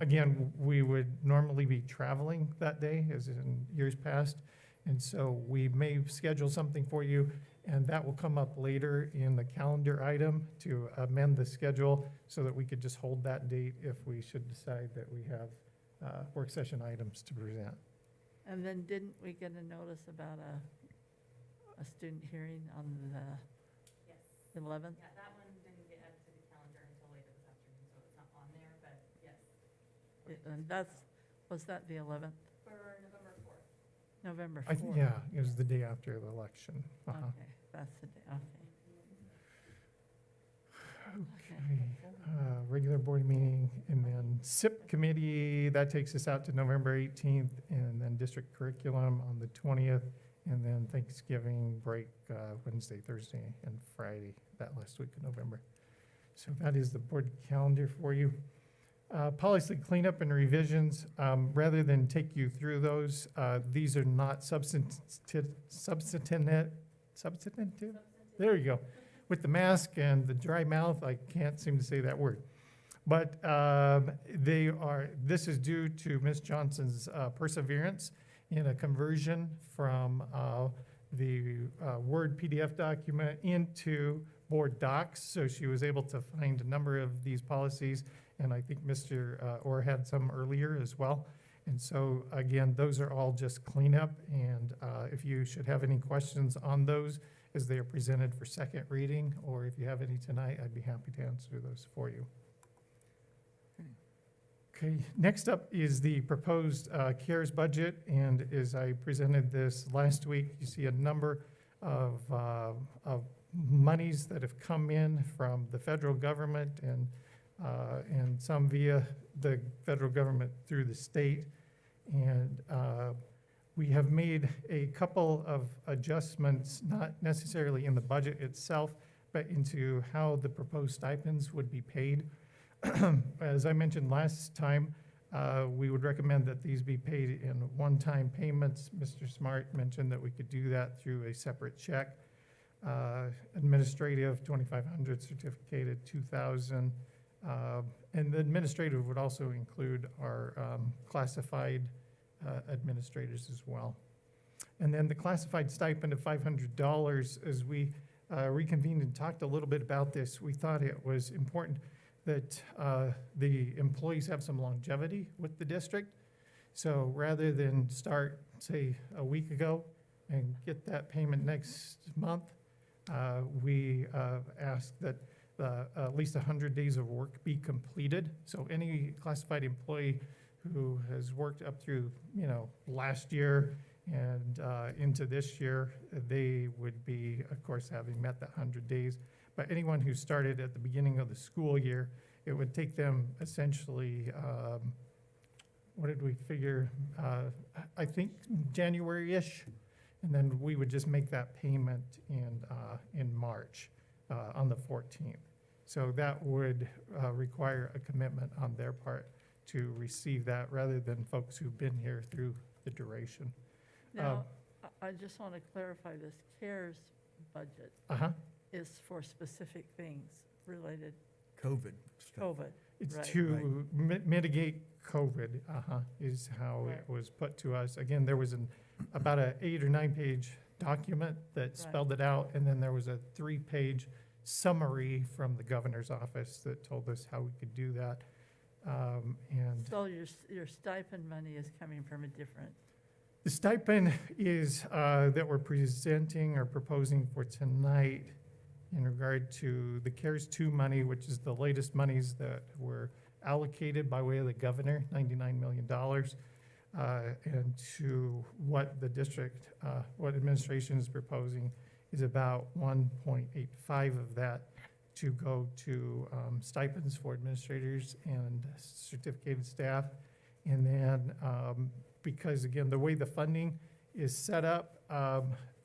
again, we would normally be traveling that day, as in years past. And so we may schedule something for you, and that will come up later in the calendar item to amend the schedule so that we could just hold that date if we should decide that we have work session items to present. And then didn't we get a notice about a student hearing on the 11th? Yeah, that one didn't get added to the calendar until later this afternoon, so it's not on there, but yes. And was that the 11th? For November 4th. November I 4th? Yeah, it was the day after the election. Uh-huh. Okay, that's the day, okay. Okay, regular board meeting, and then SIP committee, that takes us out to November 18th, and then district curriculum on the 20th, and then Thanksgiving break, Wednesday, Thursday, and Friday, that last week of November. So that is the board calendar for you. Policy cleanup and revisions, rather than take you through those, these are not substantive? There you go. With the mask and the dry mouth, I can't seem to say that word. But this is due to Ms. Johnson's perseverance in a conversion from the Word PDF document into board docs. So she was able to find a number of these policies, and I think Mr. Orr had some earlier as well. And so, again, those are all just cleanup, and if you should have any questions on those as they are presented for second reading, or if you have any tonight, I'd be happy to answer those for you. Okay, next up is the proposed CARES budget, and as I presented this last week, you see a number of monies that have come in from the federal government and some via the federal government through the state. And we have made a couple of adjustments, not necessarily in the budget itself, but into how the proposed stipends would be paid. As I mentioned last time, we would recommend that these be paid in one-time payments. Mr. Smart mentioned that we could do that through a separate check. Administrative, $2,500, certificated, $2,000. And the administrative would also include our classified administrators as well. And then the classified stipend of $500, as we reconvened and talked a little bit about this, we thought it was important that the employees have some longevity with the district. So rather than start, say, a week ago and get that payment next month, we asked that at least 100 days of work be completed. So any classified employee who has worked up through, last year and into this year, they would be, of course, having met that 100 days. But anyone who started at the beginning of the school year, it would take them essentially, what did we figure? I think January-ish, and then we would just make that payment in March on the 14th. So that would require a commitment on their part to receive that, rather than folks who've been here through the duration. Now, I just want to clarify this CARES budget is for specific things related COVID stuff. COVID. It's right. to mitigate COVID, is how it was put to us. Again, there was about an 8 or 9 page document that spelled it out, and then there was a 3-page summary from the governor's office that told us how we could do that. And So your stipend money is coming from a different. the stipend is that we're presenting or proposing for tonight in regard to the CARES 2 money, which is the latest monies that were allocated by way of the governor, $99 million, and to So what the district, what administration is proposing is about 1.85 of that to go to stipends for administrators and certificated staff. And then, because again, the way the funding is set up,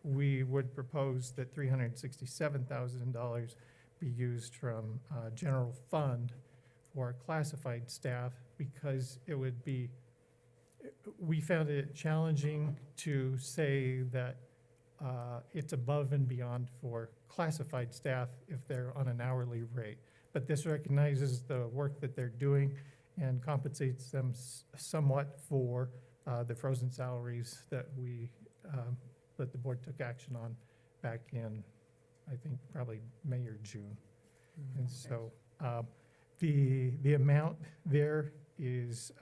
we would propose that $367,000 be used from general fund for classified staff, because it would be, we found it challenging to say that it's above and beyond for classified staff if they're on an hourly rate. But this recognizes the work that they're doing and compensates them somewhat for the frozen salaries that that the board took action on back in, I think, probably May or June. And so the amount there is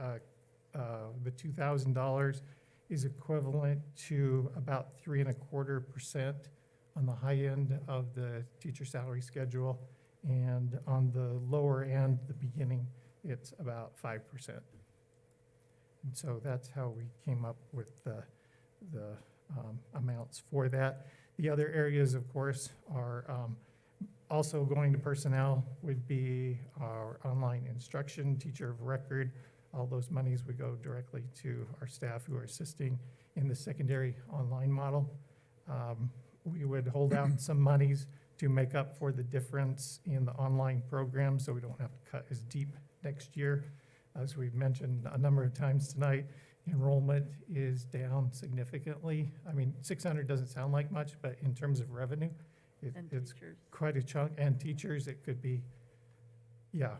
the $2,000 is equivalent to about 3.25% on the high end of the teacher salary schedule, and on the lower end, the beginning, it's about 5%. And so that's how we came up with the amounts for that. The other areas, of course, are also going to personnel, would be our online instruction, teacher of record. All those monies would go directly to our staff who are assisting in the secondary online model. We would hold out some monies to make up for the difference in the online program, so we don't have to cut as deep next year. As we've mentioned a number of times tonight, enrollment is down significantly. I mean, 600 doesn't sound like much, but in terms of revenue, it's quite a chunk. And teachers, it could be, yeah.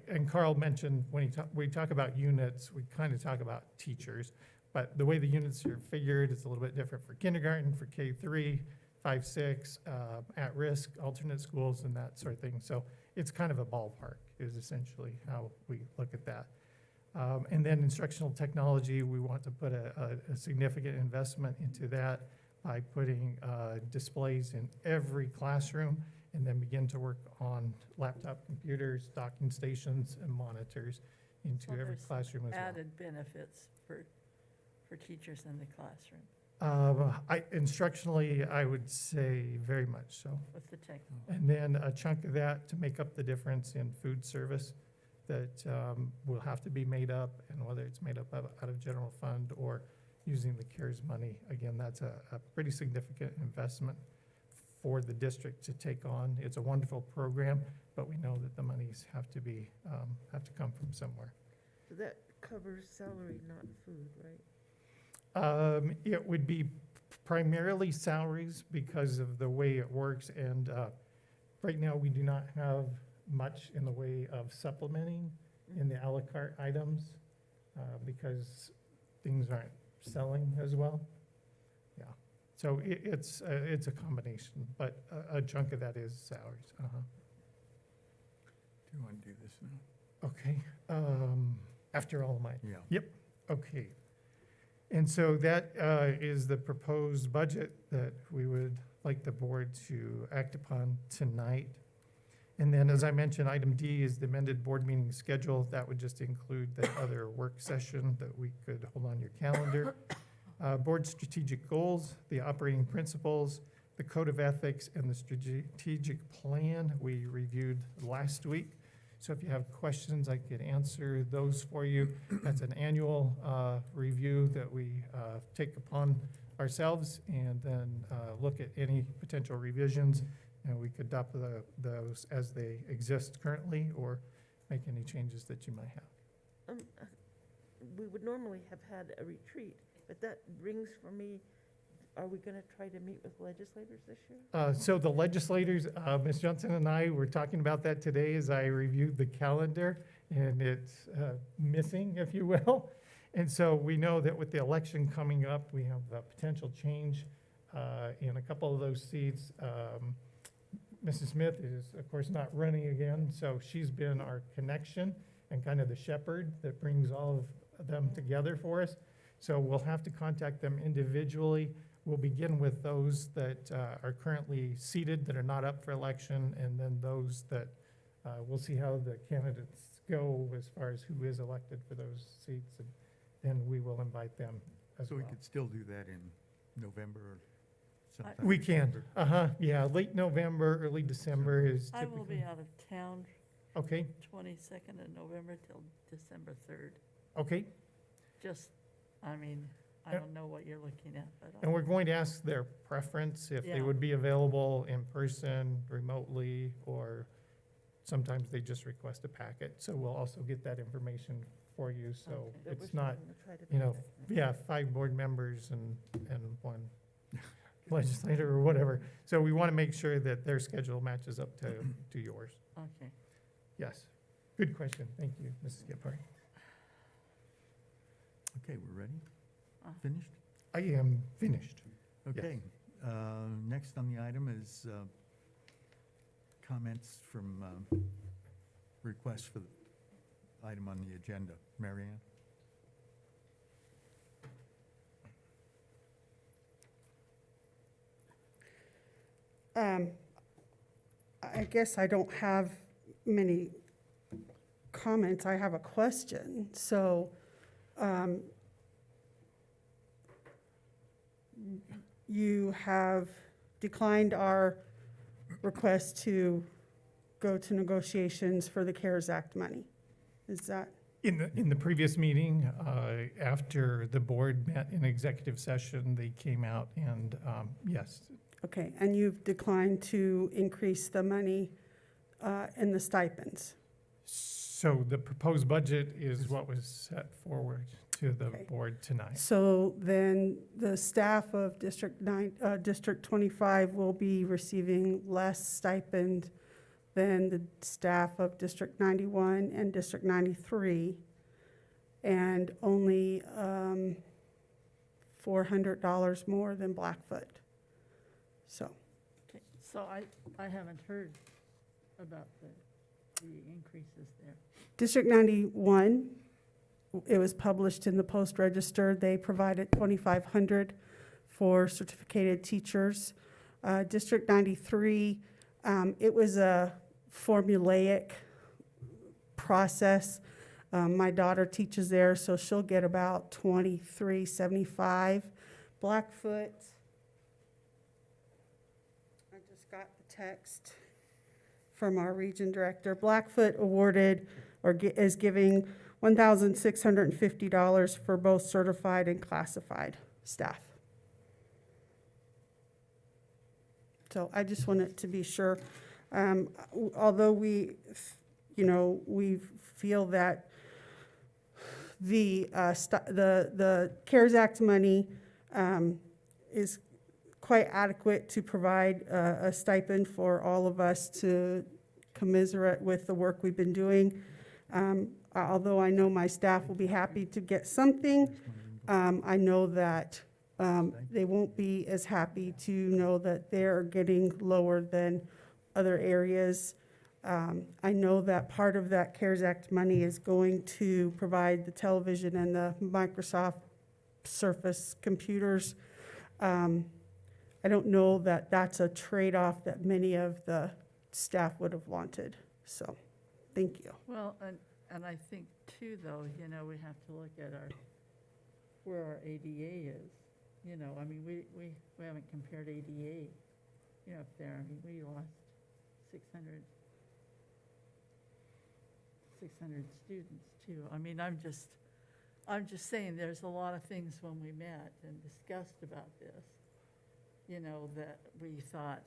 And Carl mentioned when we talk about units, we kind of talk about teachers, but the way the units are figured is a little bit different for kindergarten, for K3, 5, 6, at-risk, alternate schools, and that sort of thing. So it's kind of a ballpark is essentially how we look at that. And then instructional technology, we want to put a significant investment into that by putting displays in every classroom, and then begin to work on laptop computers, docking stations, and monitors into every classroom as well. Added benefits for teachers in the classroom. Instructionally, I would say very much so. What's the take? And then a chunk of that to make up the difference in food service that will have to be made up, and whether it's made up out of general fund or using the CARES money. Again, that's a pretty significant investment for the district to take on. It's a wonderful program, but we know that the monies have to be, have to come from somewhere. So that covers salary, not food, right? It would be primarily salaries because of the way it works, and right now we do not have much in the way of supplementing in the a la carte items because things aren't selling as well. Yeah, so it's a combination, but a chunk of that is salaries. Do you want to do this now? Okay, after all of mine. Yeah. Yep, okay. And so that is the proposed budget that we would like the board to act upon tonight. And then, as I mentioned, item D is the amended board meeting schedule. That would just include the other work session that we could hold on your calendar. Board strategic goals, the operating principles, the code of ethics, and the strategic plan we reviewed last week. So if you have questions, I could answer those for you. That's an annual review that we take upon ourselves, and then look at any potential revisions, and we could adopt those as they exist currently, or make any changes that you might have. We would normally have had a retreat, but that rings for me. Are we going to try to meet with legislators this year? So the legislators, Ms. Johnson and I were talking about that today as I reviewed the calendar, and it's missing, if you will. And so we know that with the election coming up, we have a potential change in a couple of those seats. Mrs. Smith is, of course, not running again, so she's been our connection and kind of the shepherd that brings all of them together for us. So we'll have to contact them individually. We'll begin with those that are currently seated that are not up for election, and then those that we'll see how the candidates go as far as who is elected for those seats, then we will invite them as So well. we could still do that in November or sometime? We in can, December? yeah, late November, early December is I will be typically. out of town Okay, 22nd of November till December 3rd. okay. Just, I mean, I Yep. don't know what you're looking at, but And we're going to ask their preference if they Yeah. would be available in person, remotely, or sometimes they just request a packet. So we'll also get that information for you, so Okay. it's not, I'm gonna try to you know, make that. 5 board members and one legislator or whatever. So we want to make sure that their schedule matches up to yours. okay. Yes. Good question. Thank you, Mrs. Gephardt. Okay, we're ready? Uh. Finished? I am finished. Okay. Next on the item is comments from requests for the item on the agenda. Mary Ann? I guess I don't have many comments. I have a question. So, you have declined our request to go to negotiations for the CARES Act money. Is that? In the previous meeting, after the board met in executive session, they came out and, yes, Okay, and you've declined to increase the money in the stipends? so the proposed budget is what was set forward to the Okay. board tonight. So then the staff of District 25 will be receiving less stipend than the staff of District 91 and District 93, and only $400 more than Blackfoot. So, Okay, so I haven't heard about the increases there. District 91, it was published in the Post Register. They provided $2,500 for certificated teachers. District 93, it was a formulaic process. My daughter teaches there, so she'll get about $23.75. Blackfoot, I just got the text from our region director. Blackfoot awarded or is giving $1,650 for both certified and classified staff. So I just wanted to be sure, although we feel that the CARES Act money is quite adequate to provide a stipend for all of us to commiserate with the work we've been doing. Although I know my staff will be happy to get something, I know that they won't be as happy to know that they're getting lower than other areas. I know that part of that CARES Act money is going to provide the television and the Microsoft Surface computers. I don't know that that's a trade-off that many of the staff would have wanted. So, thank you. Well, and I think too, though, we have to look at where our ADA is. I mean, we haven't compared ADA, up there. I mean, we lost 600 students too. I mean, I'm just saying, there's a lot of things when we met and discussed about this, that we thought,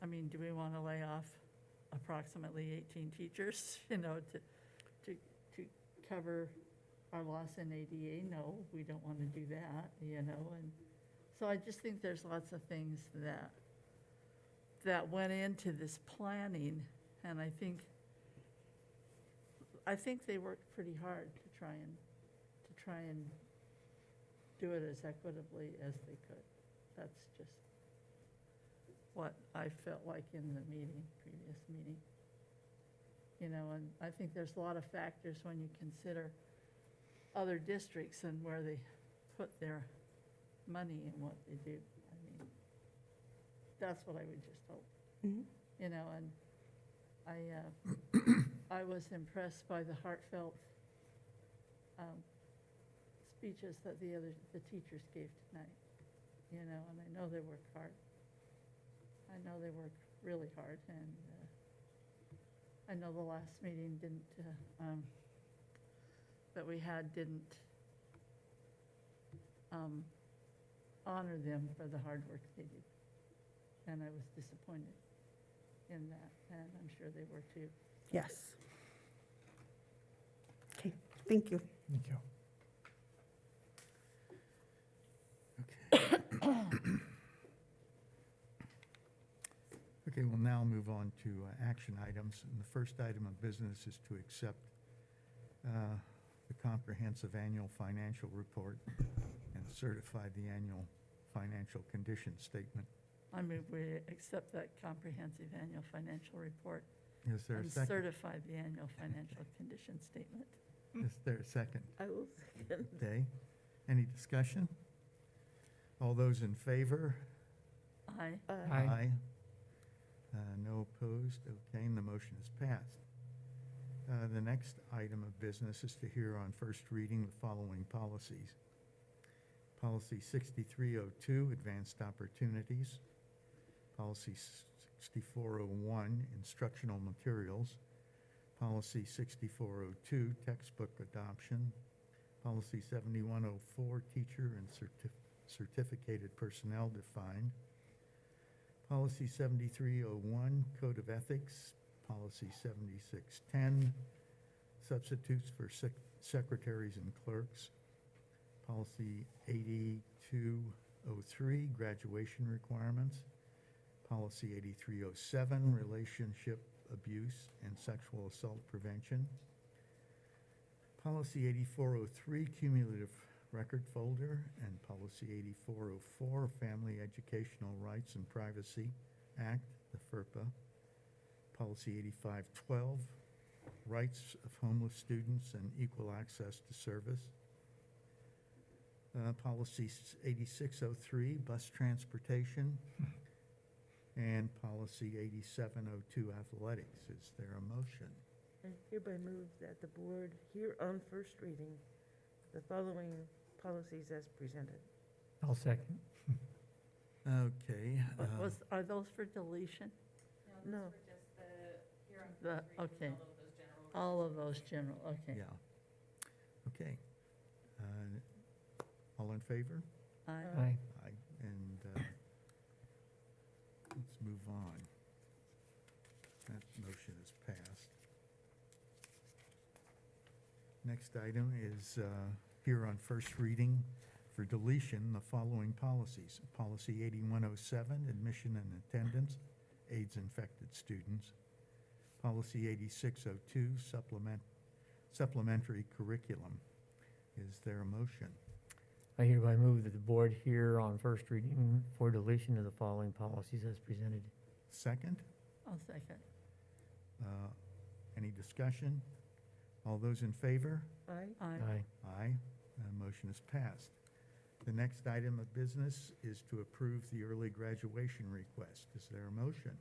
I mean, do we want to lay off approximately 18 teachers, to cover our loss in ADA? No, we don't want to do that, and so I just think there's lots of things that went into this planning, and I think they worked pretty hard to try and do it as equitably as they could. That's just what I felt like in the previous meeting. And I think there's a lot of factors when you consider other districts and where they put their money and what they do. I mean, that's what I would just hope. Mhm. And I was impressed by the heartfelt speeches that the teachers gave tonight, you know, and I know they work hard. I know they work really hard, and I know the last meeting that we had didn't honor them for the hard work they did. And I was disappointed in that, and I'm sure they were too. Yes. Okay, thank you. Thank you. Okay, we'll now move on to action items. And the first item of business is to accept the comprehensive annual financial report and certify the annual financial condition statement. I move we accept that comprehensive annual financial report Is there a and second? certify the annual financial condition statement. Is there a second? I will second. Okay, any discussion? All those in favor? Aye. Aye. No opposed, okay, and the motion is passed. The next item of business is to hear on first reading the following policies. Policy 6302, Advanced Opportunities. Policy 6401, Instructional Materials. Policy 6402, Textbook Adoption. Policy 7104, Teacher and Certificated Personnel Defined. Policy 7301, Code of Ethics. Policy 7610, Substitutes for Secretaries and Clerks. Policy 8203, Graduation Requirements. Policy 8307, Relationship Abuse and Sexual Assault Prevention. Policy 8403, Cumulative Record Folder, and Policy 8404, Family Educational Rights and Privacy Act, the FERPA. Policy 8512, Rights of Homeless Students and Equal Access to Service. Policy 8603, Bus Transportation. And Policy 8702, Athletics. Is there a motion? I hereby move that the board hear on first reading the following policies as presented. I'll second. Okay. Are those for deletion? No. Okay. All of those general, okay. Yeah. Okay. All in favor? Aye. Aye. Aye. And let's move on. That motion is passed. Next item is here on first reading for deletion, the following policies. Policy 8107, Admission and Attendance, AIDS infected students. Policy 8602, Supplementary Curriculum. Is there a motion? I hereby move that the board hear on first reading for deletion of the following policies as presented. Second? I'll second. Any discussion? All those in favor? Aye. Aye. Aye. Motion is passed. The next item of business is to approve the early graduation request. Is there a motion?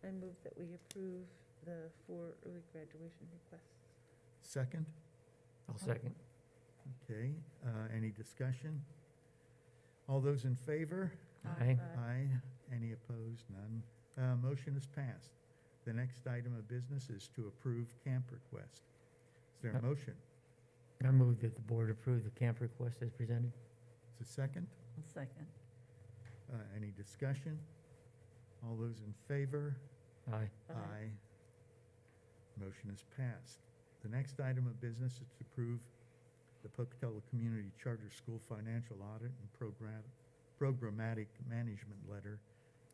I move that we approve the 4 early graduation requests. Second? I'll second. Okay, any discussion? All those in favor? Aye. Aye. Any opposed? None. Motion is passed. The next item of business is to approve camp request. Is there a motion? I move that the board approve the camp request as presented. Is it second? I'll second. Any discussion? All those in favor? Aye. Aye. Motion is passed. The next item of business is to approve the Pocatello Community Charter School Financial Audit and Programmatic Management Letter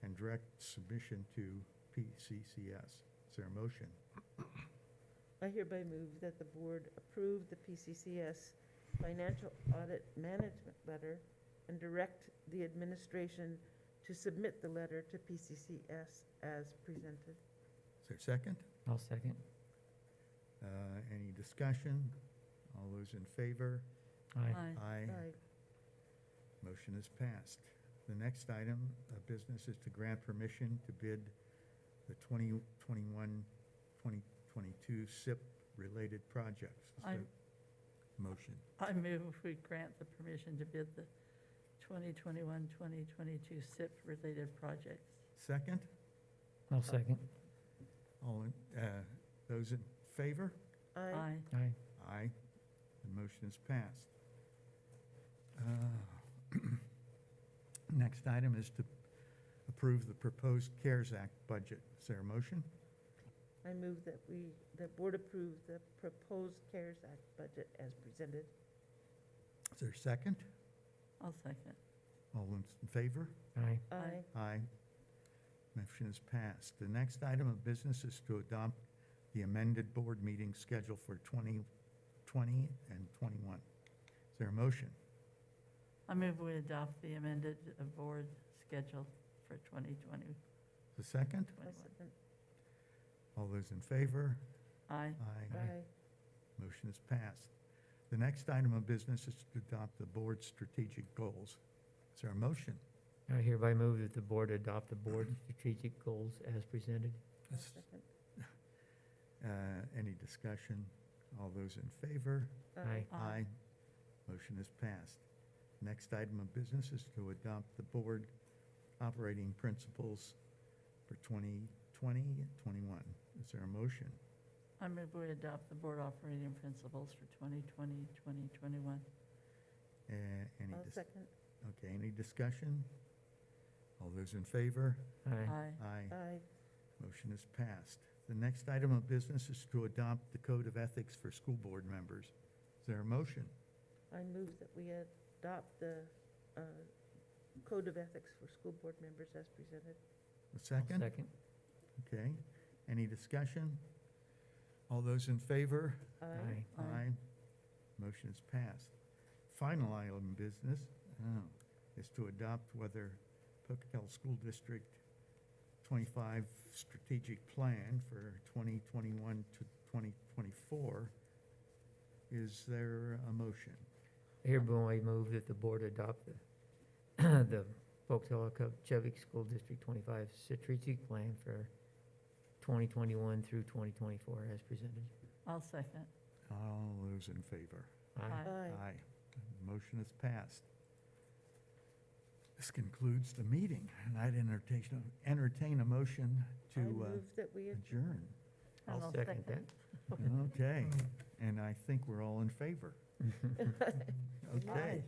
and direct submission to PCCS. Is there a motion? I hereby move that the board approve the PCCS Financial Audit Management Letter and direct the administration to submit the letter to PCCS as presented. Is there a second? I'll second. Any discussion? All those in favor? Aye. Aye. Motion is passed. The next item of business is to grant permission to bid the 2021-2022 SIP related projects. Is I- there- motion? I move we grant the permission to bid the 2021-2022 SIP-related projects. Second? I'll second. All, those in favor? Aye. Aye. Aye. The motion is passed. Next item is to approve the proposed CARES Act budget. Is there a motion? I move that the board approve the proposed CARES Act budget as presented. Is there a second? I'll second. All those in favor? Aye. Aye. Aye. Motion is passed. The next item of business is to adopt the amended board meeting schedule for 2020 and 21. Is there a motion? I move we adopt the amended board schedule for 2020. The second? I'll second. All those in favor? Aye. Aye. Motion is passed. The next item of business is to adopt the board's strategic goals. Is there a motion? I hereby move that the board adopt the board's strategic goals as presented. Second. Any discussion? All those in favor? Aye. Aye. Motion is passed. Next item of business is to adopt the board operating principles for 2020 and 21. Is there a motion? I move we adopt the board operating principles for 2020, 2021. Any I'll second. Okay, any discussion? All those in favor? Aye. Aye. Aye. Aye. Motion is passed. The next item of business is to adopt the code of ethics for school board members. Is there a motion? I move that we adopt the code of ethics for school board members as presented. A second? Second. Okay. Any discussion? All those in favor? Aye. Aye. Motion is passed. Final item of business is to adopt whether Pocatello School District 25 strategic plan for 2021 to 2024. Is there a motion? Hereby move that the board adopt the, the Pocatello Chubbuck School District 25 strategic plan for 2021 through 2024 as presented. I'll second. All those in favor? Aye. Aye. Motion is passed. This concludes the meeting, and I'd entertain a motion I to move that we adjourn. And I'll second that. Okay, and I think we're all in favor. Okay. Aye.